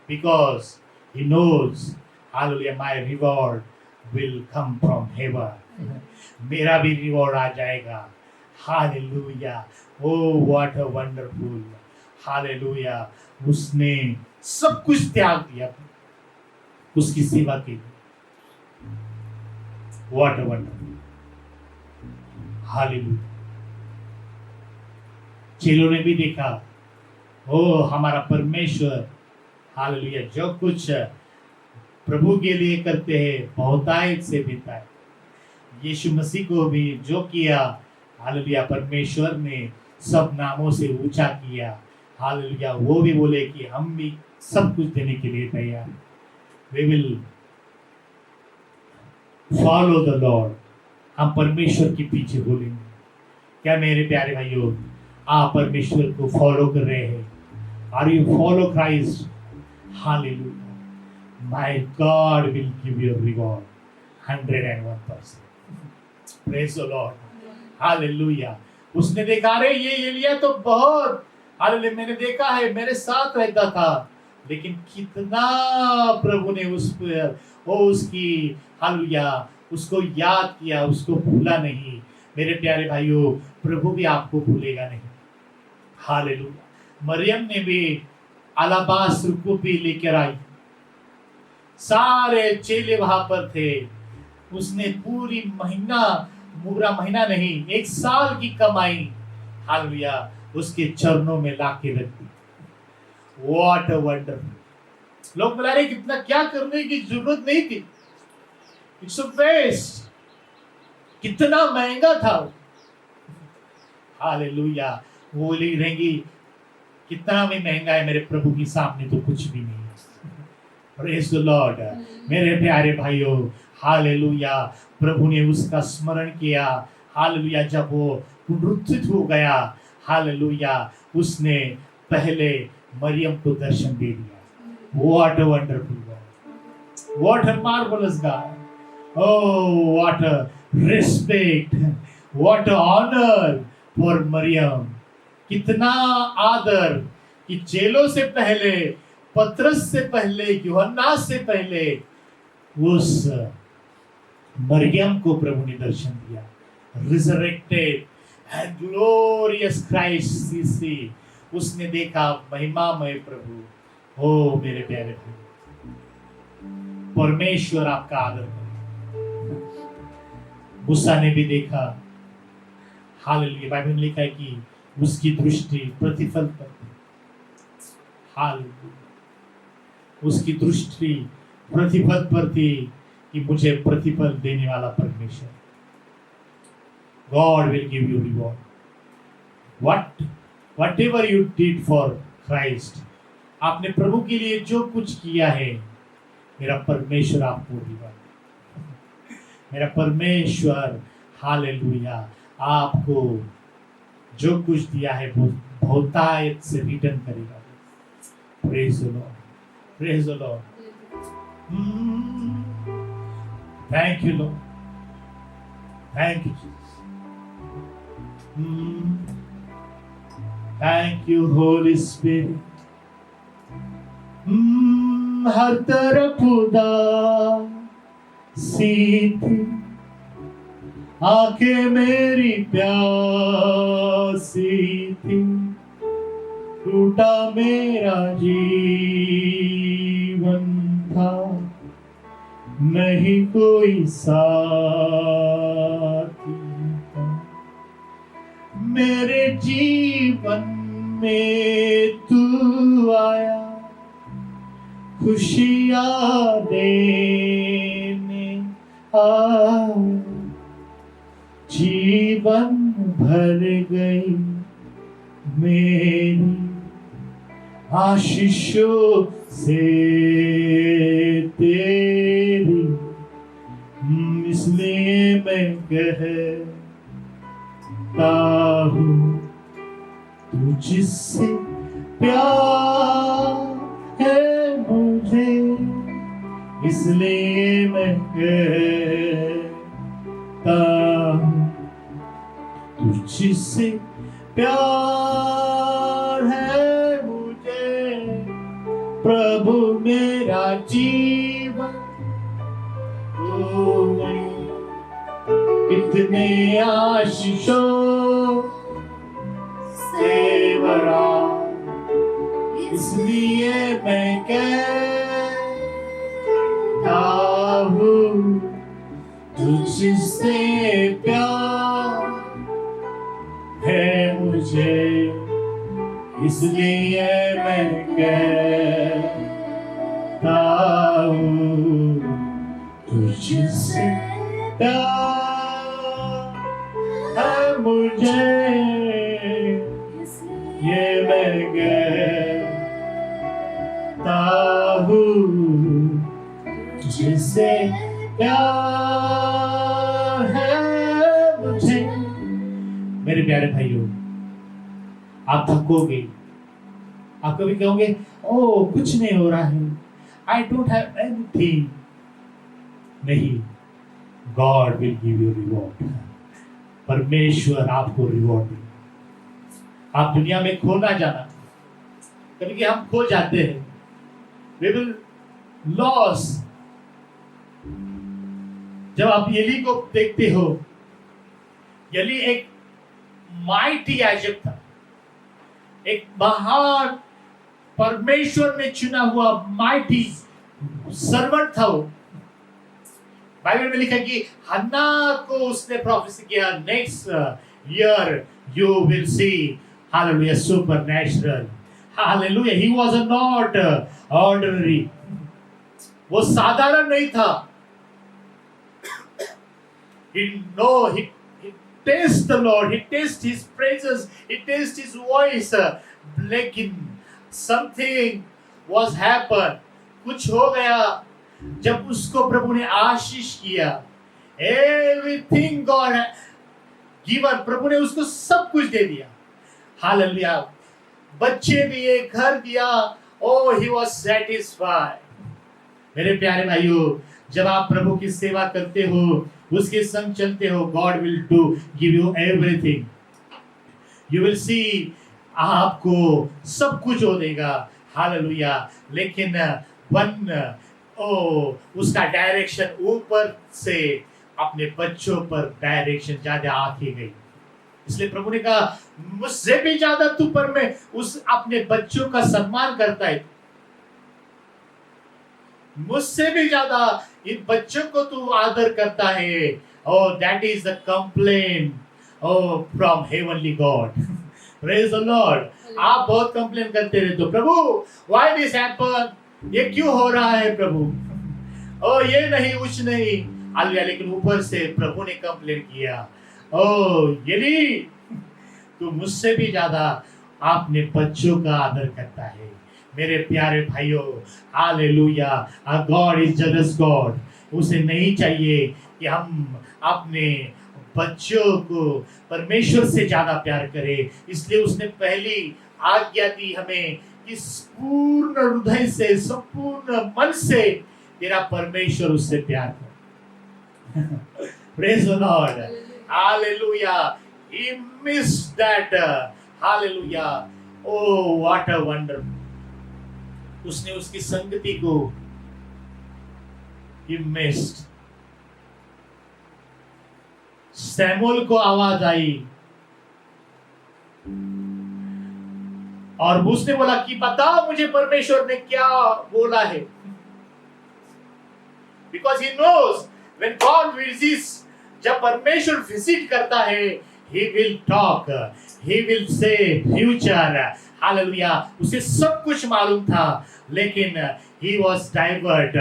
because he knows, hallelujah, my reward will come from heaven. मेरा भी रिवॉर्ड आ जाएगा। Hallelujah. Oh what a wonderful, hallelujah, उसने सब कुछ त्याग दिया उसकी सेवा के लिए। What a wonderful, hallelujah. चेलों ने भी देखा, ओ हमारा परमेश्वर, हालेलुया, जो कुछ प्रभु के लिए करते हैं बहुतायत से देता है। यीशु मसीह को भी जो किया, हालेलुया, परमेश्वर ने सब नामों से ऊंचा किया। हालेलुया, वो भी बोले कि हम भी सब कुछ देने के लिए तैयार हैं। We will follow the Lord. हम परमेश्वर के पीछे बोलेंगे। क्या मेरे प्यारे भाइयों, आप परमेश्वर को फॉलो कर रहे हैं? Are you follow Christ? Hallelujah. My God will give you a reward 101%. Praise the Lord. Hallelujah. उसने देखा, रे ये एलिया तो बहुत, हालेलुया, मैंने देखा है, मेरे साथ रहता था, लेकिन कितना प्रभु ने उस पर वो उसकी, हालेलुया, उसको याद किया, उसको भूला नहीं। मेरे प्यारे भाइयों, प्रभु भी आपको भूलेगा नहीं। हालेलुया। मरियम ने भी अलाबास्त्र कुपी लेकर आई, सारे चेले वहां पर थे। उसने पूरी पूरा महीना नहीं, 1 साल की कमाई, हालेलुया, उसके चरणों में लाके रख दी। What a wonderful। लोग बुला रहे कितना, क्या करने की जरूरत नहीं थी, इट्स अ वेस्ट, कितना महंगा था। हालेलुया। वो बोली रहेंगी कितना भी महंगा है, मेरे प्रभु के सामने तो कुछ भी नहीं है। Praise the Lord. मेरे प्यारे भाइयों, हालेलुया, प्रभु ने उसका स्मरण किया। हालेलुया, जब वो पुनरुत्थित हो गया, हालेलुया, उसने पहले मरियम को दर्शन दे दिया। What a wonderful God, what a marvelous God, oh what a respect, what a honor for Maryam। कितना आदर कि चेलों से पहले, पतरस से पहले, यूहन्ना से पहले उस मरियम को प्रभु ने दर्शन दिया। Resurrected and glorious Christ CC, उसने देखा महिमामय प्रभु। ओ मेरे प्यारे भाई, परमेश्वर आपका आदर करे। मूसा ने भी देखा, हालेलुया, बाइबल में लिखा है कि उसकी दृष्टि प्रतिफल पर थी। हालेलुया। उसकी दृष्टि प्रतिफल पर थी कि मुझे प्रतिफल देने वाला परमेश्वर। God will give you reward. Whatever you did for Christ, आपने प्रभु के लिए जो कुछ किया है, मेरा परमेश्वर आपको रिवॉर्ड, मेरा परमेश्वर हालेलुया आपको जो कुछ दिया है वो बहुतायत से रिटर्न करेगा। Praise the Lord. Praise the Lord. Thank you, Lord. Thank you, Jesus. Thank you, Holy Spirit. हर तरफ उदासी थी, आंखें मेरी प्यासी थी, टूटा मेरा जीवन था, नहीं कोई साथी था। मेरे जीवन में तू आया, खुशियाँ देने आया, जीवन भर गई मेरी आशीषों से तेरी, इसलिए मैं कहता हूँ तुझसे प्यार है मुझे, इसलिए मैं कहता हूँ तुझसे प्यार है मुझे। प्रभु मेरा जीवन कितने आशीषों से भरा, इसलिए मैं कहता हूँ तुझसे प्यार है मुझे, इसलिए मैं कहता हूँ तुझसे प्यार है मुझे, ये मैं कहता हूँ तुझसे प्यार है मुझे। मेरे प्यारे भाइयों, आप थकोगे, आप कभी कहोगे ओ कुछ नहीं हो रहा है, आई डोंट हैव एनीथिंग। नहीं, God will give you reward. परमेश्वर आपको रिवॉर्ड देगा। आप दुनिया में खो ना जाना, कभी कि हम खो जाते हैं, वी विल लॉस। जब आप यली को देखते हो, यली एक माइटी याजक था, एक महान परमेश्वर ने चुना हुआ माइटी सर्वेंट था वो। बाइबल में लिखा है कि हन्ना को उसने प्रोफेसी किया, next year you will see hallelujah supernatural. Hallelujah, he was not ordinary, वो साधारण नहीं था। he taste the Lord, he taste his praises, he taste his voice, लेकिन something was happen, कुछ हो गया जब उसको प्रभु ने आशीष किया। Everything God given, प्रभु ने उसको सब कुछ दे दिया। हालेलुया, बच्चे दिए, घर दिया, oh he was satisfied। मेरे प्यारे भाइयों, जब आप प्रभु की सेवा करते हो, उसके संग चलते हो, God will give you everything। You will see, आपको सब कुछ हो देगा। हालेलुया, लेकिन उसका डायरेक्शन ऊपर से अपने बच्चों पर डायरेक्शन ज्यादा आके गई। इसलिए प्रभु ने कहा मुझसे भी ज्यादा तू पर मैं उस अपने बच्चों का सम्मान करता है, मुझसे भी ज्यादा इन बच्चों को तू आदर करता है। Oh, that is the complaint, oh, from heavenly God। Praise the Lord. आप बहुत कंप्लेन करते रहते हो, प्रभु व्हाई दिस हैपन, ये क्यों हो रहा है प्रभु, ओ ये नहीं कुछ नहीं, हालेलुया। लेकिन ऊपर से प्रभु ने कंप्लेन किया, ओ यदि तू मुझसे भी ज्यादा अपने बच्चों का आदर करता है, मेरे प्यारे भाइयों, hallelujah, our God is jealous God. उसे नहीं चाहिए कि हम अपने बच्चों को परमेश्वर से ज्यादा प्यार करें, इसलिए उसने पहली आज्ञा दी हमें कि पूर्ण हृदय से, संपूर्ण मन से तेरा परमेश्वर उससे प्यार कर। Praise the Lord, hallelujah. He missed that, hallelujah. Oh, what a wonder. उसने उसकी संगति को He missed. सैमुअल को आवाज आई और उसने बोला कि बताओ मुझे परमेश्वर ने क्या बोला है, because he knows when God visits, जब परमेश्वर विजिट करता है, he will talk, he will say future, hallelujah. उसे सब कुछ मालूम था, लेकिन he was divert,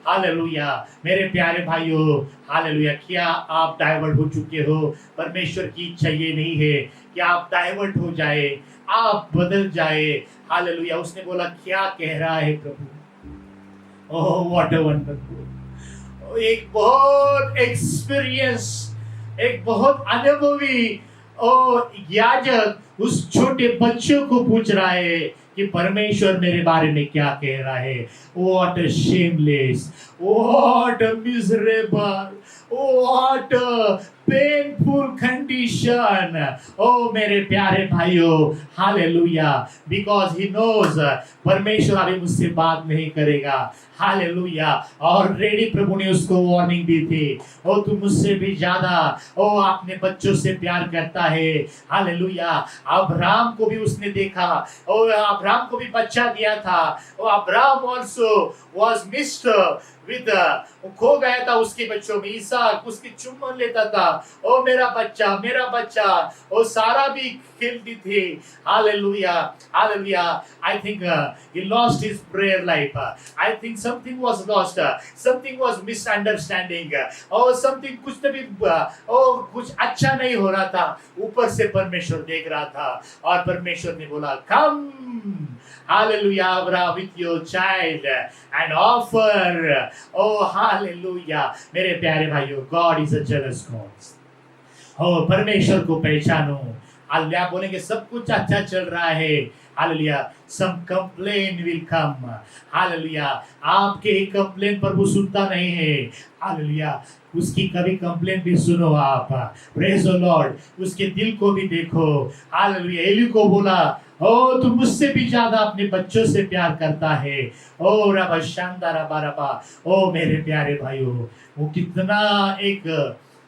hallelujah. मेरे प्यारे भाइयों, hallelujah, क्या आप डाइवर्ट हो चुके हो? परमेश्वर की इच्छा ये नहीं है कि आप डाइवर्ट हो जाए, आप बदल जाए, hallelujah. उसने बोला क्या कह रहा है प्रभु? ओह व्हाट अ वंडरफुल, एक बहुत एक्सपीरियंस, एक बहुत अनुभवी और याजक उस छोटे बच्चों को पूछ रहा है कि परमेश्वर मेरे बारे में क्या कह रहा है। What a shameless, what a miserable, what a painful condition. ओ मेरे प्यारे भाइयों, हालेलुया, because he knows परमेश्वर अभी मुझसे बात नहीं करेगा, हालेलुया। ऑलरेडी प्रभु ने उसको वार्निंग दी थी, ओ तू मुझसे भी ज्यादा ओ अपने बच्चों से प्यार करता है, हालेलुया। अब्राहम को भी उसने देखा, ओ अब्राहम को भी बच्चा दिया था, oh Abraham also was missed with, खो गया था उसके बच्चों में, इसहाक उसकी चुम्बन लेता था, ओ मेरा बच्चा, ओ सारा भी खेलती थी, hallelujah, hallelujah. I think he lost his prayer life, I think something was lost, something was misunderstanding, और something कुछ तो भी कुछ अच्छा नहीं हो रहा था। ऊपर से परमेश्वर देख रहा था और परमेश्वर ने बोला come, hallelujah, Abraham, with your child and offer, oh hallelujah। मेरे प्यारे भाइयों, God is a jealous God। हो परमेश्वर को पहचानो। हालेलुया, बोलेंगे सब कुछ अच्छा चल रहा है, hallelujah, some complaint will come, hallelujah. आपके ही कंप्लेन प्रभु सुनता नहीं है, हालेलुया। उसकी कभी कंप्लेन भी सुनो आप, प्रेज द लॉर्ड। उसके दिल को भी देखो, हालेलुया। एली को बोला, ओ तू मुझसे भी ज्यादा अपने बच्चों से प्यार करता है, ओ रबा शांदा रबा रबा। ओ मेरे प्यारे भाइयों, वो कितना एक,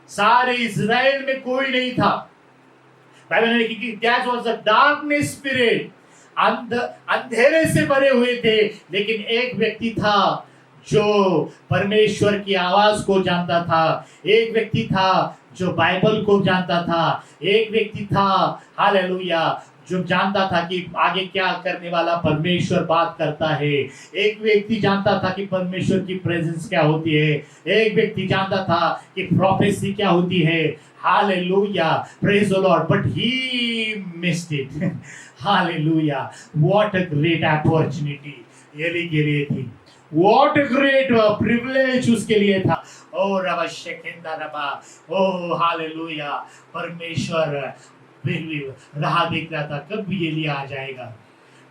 सारे इज़राइल में कोई नहीं था, बाइबल ने लिखी कि that was a darkness spirit, अंधेरे से भरे हुए थे, लेकिन एक व्यक्ति था जो परमेश्वर की आवाज को जानता था, एक व्यक्ति था जो बाइबल को जानता था, एक व्यक्ति था, हालेलुया, जो जानता था कि आगे क्या करने वाला परमेश्वर बात करता है, एक व्यक्ति जानता था कि परमेश्वर की प्रेजेंस क्या होती है, एक व्यक्ति जानता था कि प्रोफेसी क्या होती है, hallelujah, praise the Lord, but he missed it, hallelujah. What a great opportunity Eli के लिए थी, व्हाट अ ग्रेट प्रिविलेज उसके लिए था। ओ रबा शेकेंदा रबा, ओ हालेलुया। परमेश्वर राह देख रहा था, कब एली आ जाएगा,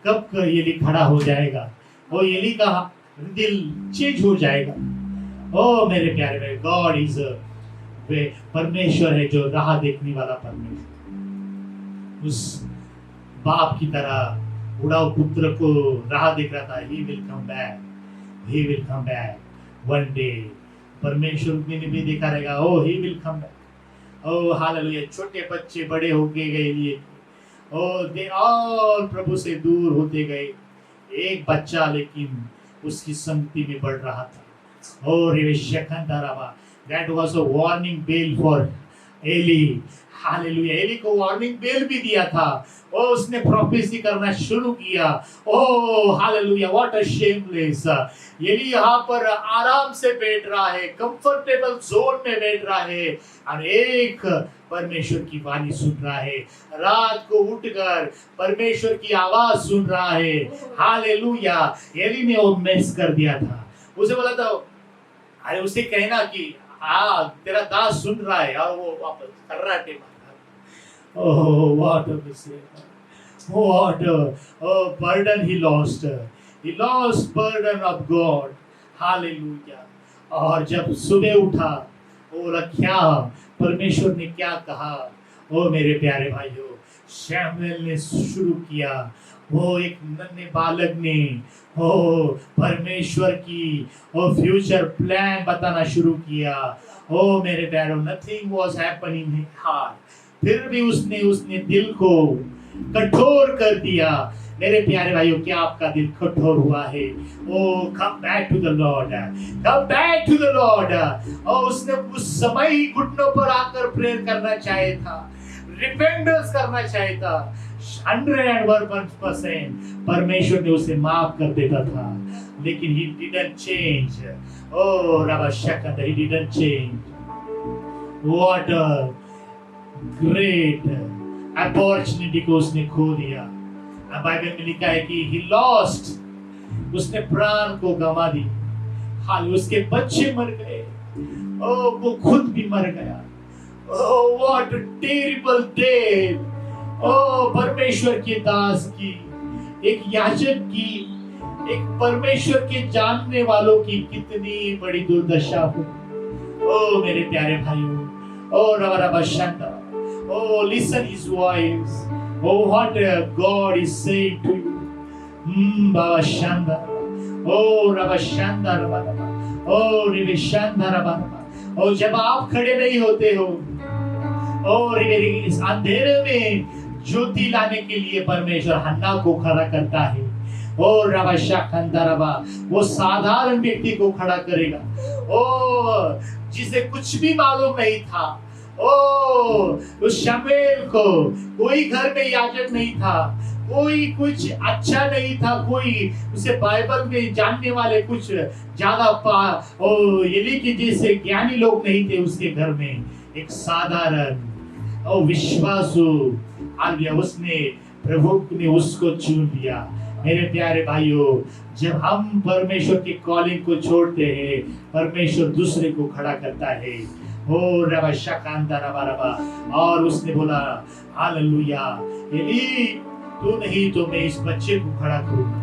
कब एली खड़ा हो जाएगा, वो एली का दिल चेंज हो जाएगा। ओ मेरे प्यारे भाई, गॉड इज परमेश्वर है जो राह देखने वाला परमेश्वर। उस बाप की तरह उड़ाऊ पुत्र को राह देख रहा था, he will come back, he will come back one day। परमेश्वर ने भी देखा रहेगा, oh he will come back, oh hallelujah. छोटे बच्चे बड़े होके गए लिए, oh they all प्रभु से दूर होते गए, एक बच्चा लेकिन उसकी संगति में बढ़ रहा था। oh रेवेशकंदाराबा, that was a warning bell for Eli, hallelujah, Eli को वार्निंग बेल भी दिया था, और उसने प्रोफेसी करना शुरू किया। Oh hallelujah, what a shameless. Eli यहाँ पर आराम से बैठ रहा है, कंफर्टेबल जोन में बैठ रहा है, और एक परमेश्वर की वाणी सुन रहा है, रात को उठकर परमेश्वर की आवाज सुन रहा है। हालेलुया, एली ने वो मिस कर दिया था। उसे बोला था, अरे उसे कहना कि हाँ तेरा दास सुन रहा है, और वो वापस कर्राटे मारा। Oh, what a mistake! What a burden he lost! He lost burden of God. Hallelujah! और जब सुबह उठा, वो बोला क्या परमेश्वर ने क्या कहा। ओ मेरे प्यारे भाइयों, शैमुएल ने शुरू किया, वो एक नन्हे बालक ने परमेश्वर की फ्यूचर प्लान बताना शुरू किया। ओ मेरे प्यारे, nothing was happening in heart, फिर भी उसने दिल को कठोर कर दिया। मेरे प्यारे भाइयों, क्या आपका दिल कठोर हुआ है? Oh come back to the Lord, come back to the Lord. और उसने उस समय ही घुटनों पर आकर प्रेयर करना चाहिए था, रिपेंटेंस करना चाहिए था। 101% परमेश्वर ने उसे माफ कर देता था, लेकिन he didn't change. Oh Rabba Shakata, he didn't change. What a great opportunity को उसने खो दिया। बाइबल में लिखा है कि he lost, उसने प्राण को गंवा दी। हाल उसके बच्चे मर गए, ओ वो खुद भी मर गया। Oh what a terrible death! ओ परमेश्वर के दास की, एक याजक की, एक परमेश्वर के जानने वालों की कितनी बड़ी दुर्दशा हो। ओ मेरे प्यारे भाइयों, ओ रवा Shanta, oh listen his voice, oh what God is saying to you. Baba Shanda, oh Rabba Shanda Rabba, oh Rive Shanda Rabba, oh जब आप खड़े नहीं होते हो, और इस अंधेरे में ज्योति लाने के लिए परमेश्वर हन्ना को खड़ा करता है। और रवा शाखंदा रवा, वो साधारण व्यक्ति को खड़ा करेगा, ओ जिसे कुछ भी मालूम नहीं था। ओ उस शमूएल को कोई घर में याजक नहीं था, कोई कुछ अच्छा नहीं था, कोई उसे बाइबल में जानने वाले कुछ ज्यादा एली के जैसे ज्ञानी लोग नहीं थे उसके घर में। एक साधारण और विश्वासु आलिया, उसने प्रभु ने उसको चुन लिया। मेरे प्यारे भाइयों, जब हम परमेश्वर की कॉलिंग को छोड़ते हैं, परमेश्वर दूसरे को खड़ा करता है। ओ रवा शाकांदा रवा रवा, और उसने बोला हालेलुया, एली तू नहीं तो मैं इस बच्चे को खड़ा करूंगा।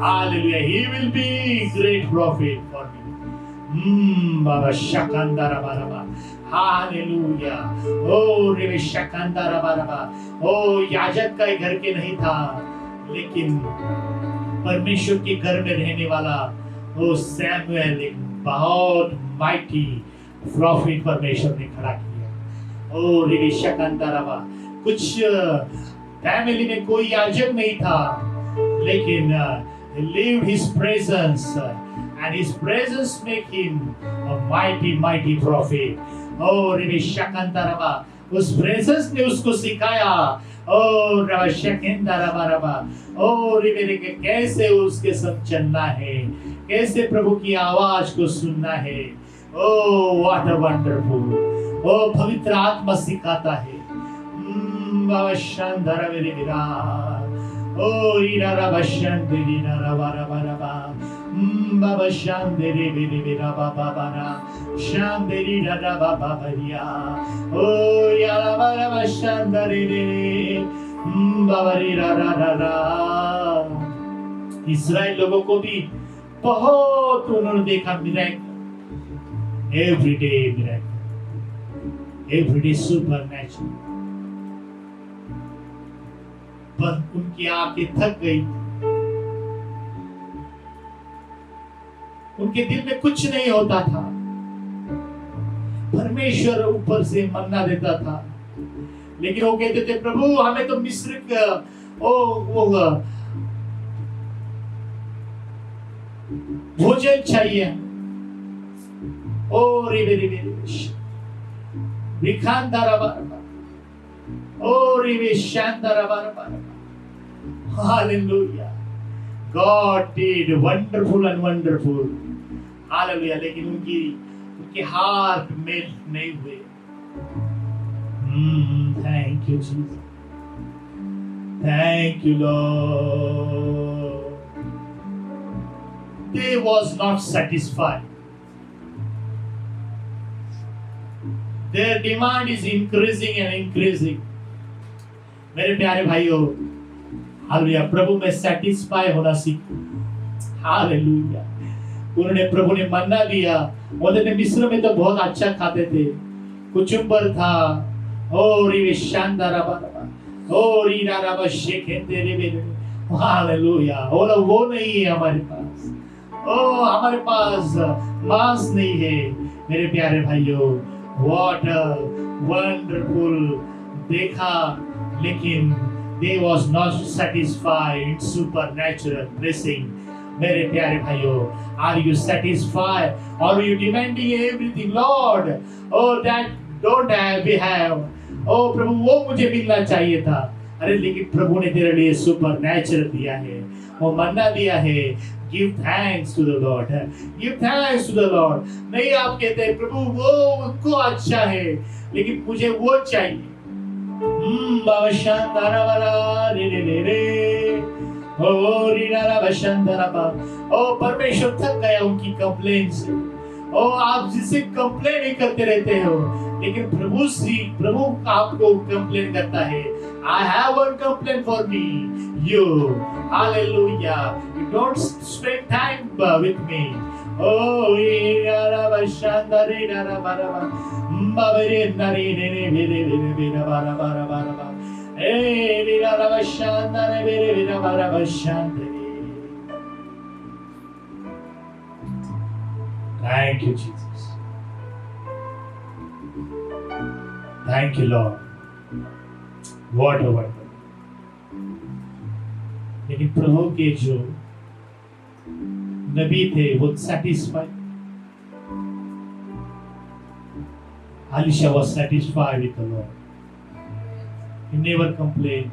Hallelujah, he will be great prophet for me। बाबा शाकांदा रवा रवा, हालेलुया। ओ रे शाकांदा रवा रवा, ओ याजक का घर के नहीं था, लेकिन परमेश्वर के घर में रहने वाला वो सैमुएल एक बहुत माइटी प्रॉफिट परमेश्वर ने खड़ा किया। ओ रे शाकांदा रवा, कुछ फैमिली में कोई याजक नहीं था, लेकिन lived his presence and his presence make him a mighty prophet। और रे शाकांदा रवा, उस प्रेजेंस ने उसको सिखाया। ओ रवा शाकांदा रवा रवा, ओ रे मेरे के कैसे उसके संग चलना है, कैसे प्रभु की आवाज को सुनना है। ओ व्हाट अ वंडरफुल, ओ पवित्र आत्मा सिखाता है। बाबा शांधर मेरे विरा, ओ रीरा रवा शांधरी रवा रवा रवा, बाबा शांधरी मेरे विरा बाबा बारा, शांधरी रवा बाबा रिया, ओ यारा बाबा शांधरी रे, बाबा रीरा रा रा। इस्राएल लोगों को भी बहुत उन्होंने देखा miracle, everyday miracle, everyday supernatural, पर उनकी आंखें थक गई, उनके दिल में कुछ नहीं होता था। परमेश्वर ऊपर से मन्ना देता था, लेकिन वो कहते थे प्रभु हमें तो मिस्र वो भोजन चाहिए। ओ रे Hallelujah. God did wonderful and wonderful. Hallelujah. लेकिन उनके हार्ट मेल्ट नहीं हुए. Thank you, Jesus. Thank you, Lord. They was not satisfied. Their demand is increasing and increasing. मेरे प्यारे भाइयों, हालेलुया, प्रभु में सैटिस्फाई होना सीखो. हालेलुया. उन्होंने प्रभु ने मन्ना दिया. उन्होंने मिस्र में तो बहुत अच्छा खाते थे. कुचुम्बर था. ओ री शानदार बाबा. ओ री नारा शेखे तेरे बेरे. हालेलुया. वो नहीं है हमारे पास. ओ हमारे पास मांस नहीं है. मेरे प्यारे भाइयों, what a wonderful देखा, लेकिन they was not satisfied in supernatural blessing. मेरे प्यारे भाइयों, are you satisfied or are you demanding everything? Lord, oh that don't have we have. Oh प्रभु, वो मुझे मिलना चाहिए था. अरे लेकिन प्रभु ने तेरे लिए supernatural दिया है, वो मन्ना दिया है. Give thanks to the Lord. Give thanks to the Lord. नहीं आप कहते हैं प्रभु वो उनको अच्छा है, लेकिन मुझे वो चाहिए. बाबा शांतारा वाला रे रे रे रे. ओ रीनारा बशांतारा बा. ओ परमेश्वर थक गया उनकी कंप्लेन से. ओ आप जिससे कंप्लेन ही करते रहते हो, लेकिन प्रभु आपको कंप्लेन करता है. I have one complaint for me. You, hallelujah. You don't spend time with me. Oh, ira bashandare nara baraba. Mbabere nare nere bere bere bere bara bara bara bara. Eh, ira bashandare bere bere bara bashandare. Thank you, Jesus. Thank you, Lord. What a wonder. लेकिन प्रभु के जो नबी थे वो satisfied. Elisha was satisfied with the Lord. He never complained.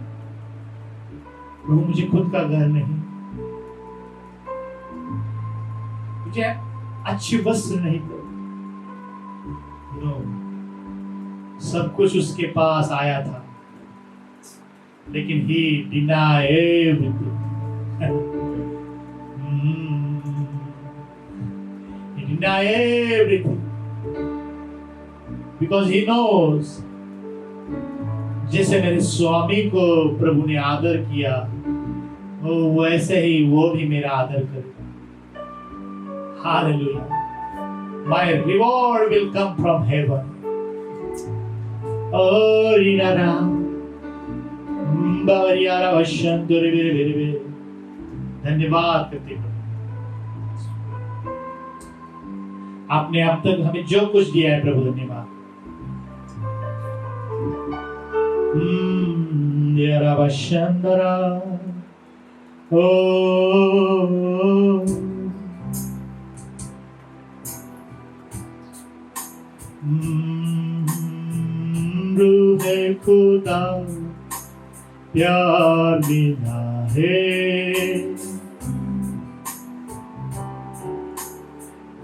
प्रभु मुझे खुद का घर नहीं, मुझे अच्छे वस्त्र नहीं दो. सब कुछ उसके पास आया था, लेकिन he denied everything. He denied everything because he knows जैसे मेरे स्वामी को प्रभु ने आदर किया, वैसे ही वो भी मेरा आदर करेगा. Hallelujah. My reward will come from heaven. Oh, Rinara. धन्यवाद करते हैं. आपने अब तक हमें जो कुछ दिया है प्रभु, धन्यवाद. रूहे खुदा प्यार बिना है,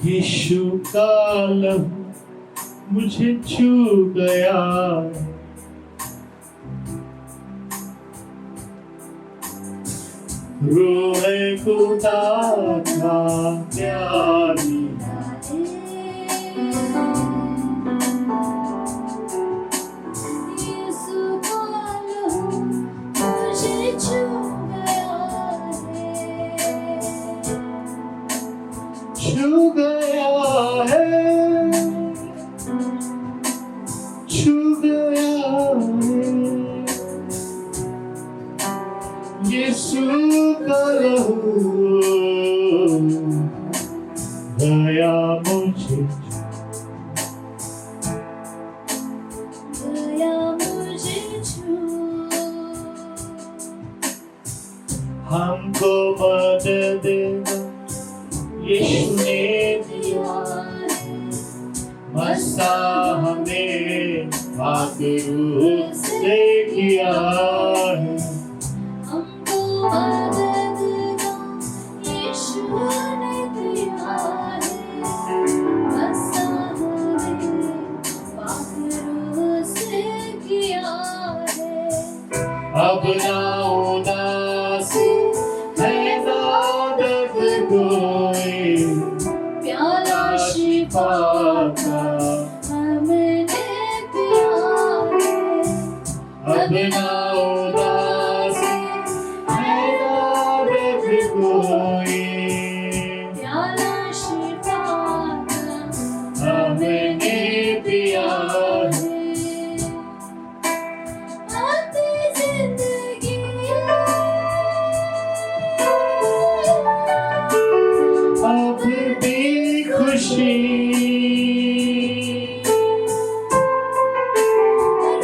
यीशु का लहू मुझे छू गया. रूहे खुदा का प्यार बिना छू गया है, छू गया है. यीशु का लहू गया मुझे, गया मुझे छू. हमको मदद यीशु ने दिया, मसीह हमें पाके रूह से किया है। हमको मदद दो यीशु ने दिया है, बसा हमें पाके रूह से किया है। अब ना उदासी है ना दर्द कोई, प्याला शिफा का हमने पिया है। अब ना उदासी है ना दर्द कोई, प्याला शिफा का हमने पिया है। आती जिंदगी अब भी खुशी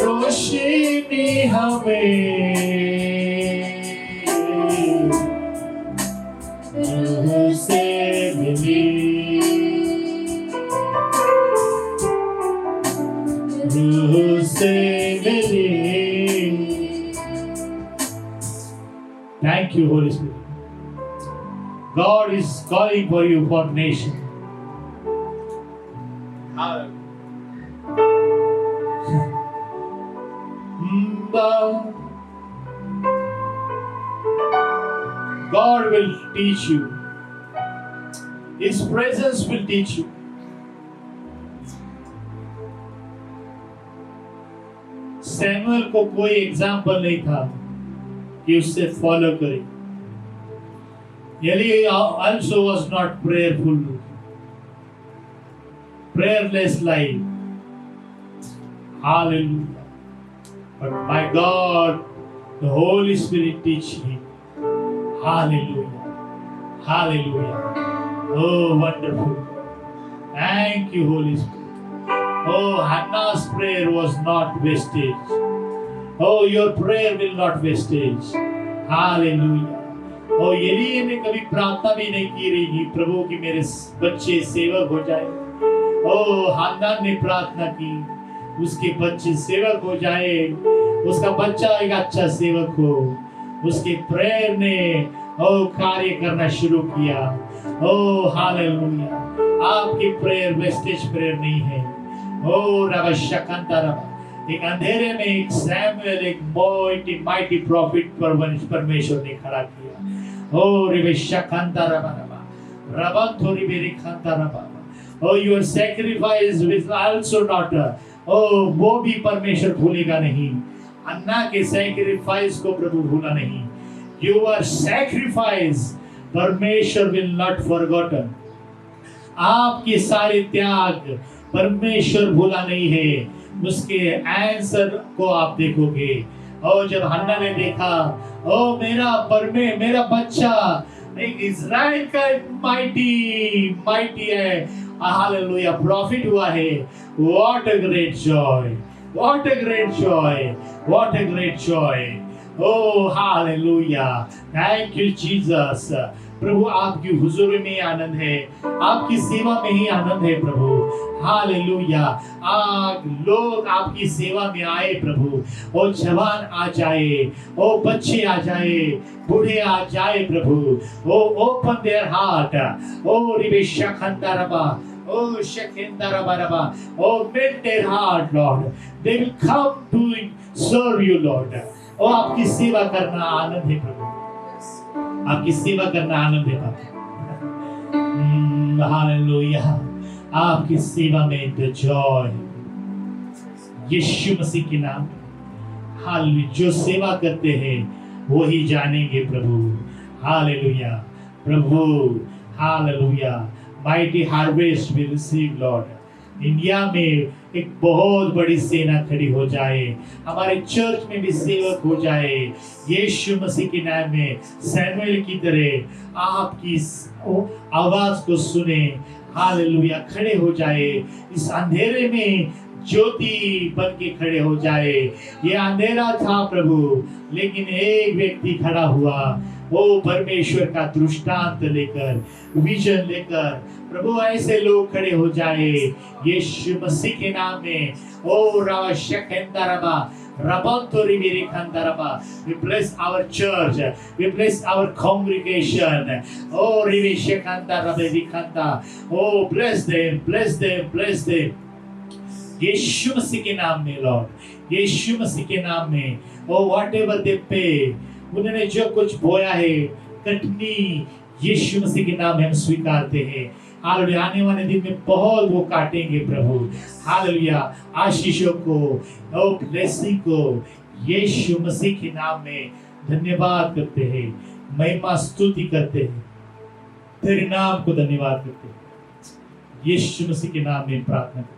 रोशनी हमें रूह से मिली, रूह से मिली। Thank you, Holy Spirit. God is calling for you for nation. God will teach you. His presence will teach you. Samuel को कोई एग्जाम्पल नहीं था कि उससे फॉलो करे। Eli also was not prayerful, prayerless life. Hallelujah. But my God, the Holy Spirit teach him. Hallelujah. Hallelujah. Oh, wonderful. Thank you, Holy Spirit. Oh, Hannah's prayer was not wastage. Oh, your prayer will not wastage. Hallelujah. और एलिया ने कभी प्रार्थना भी नहीं की रहेगी प्रभु कि मेरे बच्चे सेवक हो जाए। ओ हन्ना ने प्रार्थना की उसके बच्चे सेवक हो जाए, उसका बच्चा एक अच्छा सेवक हो। उसके प्रेयर ने ओ कार्य करना शुरू किया। Oh hallelujah. आपकी प्रेयर वेस्टेज प्रेयर नहीं है। ओ रब शकंता रब, एक अंधेरे में एक सैमुएल, एक माइटी प्रॉफिट परमेश्वर ने खड़ा किया। Oh, oh, your sacrifice will also not. Oh, वो भी परमेश्वर भूलेगा नहीं। अन्ना के sacrifice को प्रभु भूला नहीं। Your sacrifice परमेश्वर will not forgotten. आपके सारे त्याग परमेश्वर भूला नहीं है। उसके आंसर को आप देखोगे। और जब हन्ना ने देखा, ओ मेरा बच्चा एक इज़राइल का माइटी है, हालेलुया, प्रॉफिट हुआ है। What a great joy, what a great joy, what a great joy. Oh hallelujah, thank you Jesus. प्रभु आपकी हुजूरी में आनंद है, आपकी सेवा में ही आनंद है प्रभु। हालेलुया। लोग आपकी सेवा में आए प्रभु, और जवान आ जाए, ओ बच्चे आ जाए, बूढ़े आ जाए प्रभु। Oh open their heart, oh रिबेशा खंतारबा, ओ शकेंदारबा, oh melt their heart Lord, they will come to serve you Lord. Oh आपकी सेवा करना आनंद है प्रभु, आपकी सेवा करना आनंद है प्रभु। हालेलुया। आपकी सेवा में द जॉय, यीशु मसीह के नाम में। हालेलुया। जो सेवा करते हैं वही जानेंगे प्रभु। हालेलुया प्रभु। Hallelujah. Mighty harvest will receive Lord. India में एक बहुत बड़ी सेना खड़ी हो जाए, हमारे चर्च में भी सेवक हो जाए, यीशु मसीह के नाम में। सैमुएल की तरह आपकी आवाज को सुने। हालेलुया। खड़े हो जाए, इस अंधेरे में ज्योति बन के खड़े हो जाए। ये अंधेरा था प्रभु, लेकिन एक व्यक्ति खड़ा हुआ, वो परमेश्वर का दृष्टांत लेकर, विजन लेकर, प्रभु ऐसे लोग खड़े हो जाए यीशु मसीह के नाम में। ओ रावा शकेंदरबा Rabantori Virikandaraba. We bless our church. We bless our congregation. Oh, Rivi Shekandarabe Vikanda. Oh, bless them, bless them, bless them. यीशु मसीह के नाम में लॉर्ड, यीशु मसीह के नाम में। ओ whatever they pay, उन्होंने जो कुछ बोया है कटनी, यीशु मसीह के नाम में हम स्वीकारते हैं। हालेलुया, आने वाले दिन में बहुत वो काटेंगे प्रभु। हालेलुया, आशीषों को, ओ ब्लेसिंग को यीशु मसीह के नाम में धन्यवाद करते हैं, महिमा स्तुति करते हैं, तेरे नाम को धन्यवाद करते हैं। यीशु मसीह के नाम में प्रार्थना करते हैं।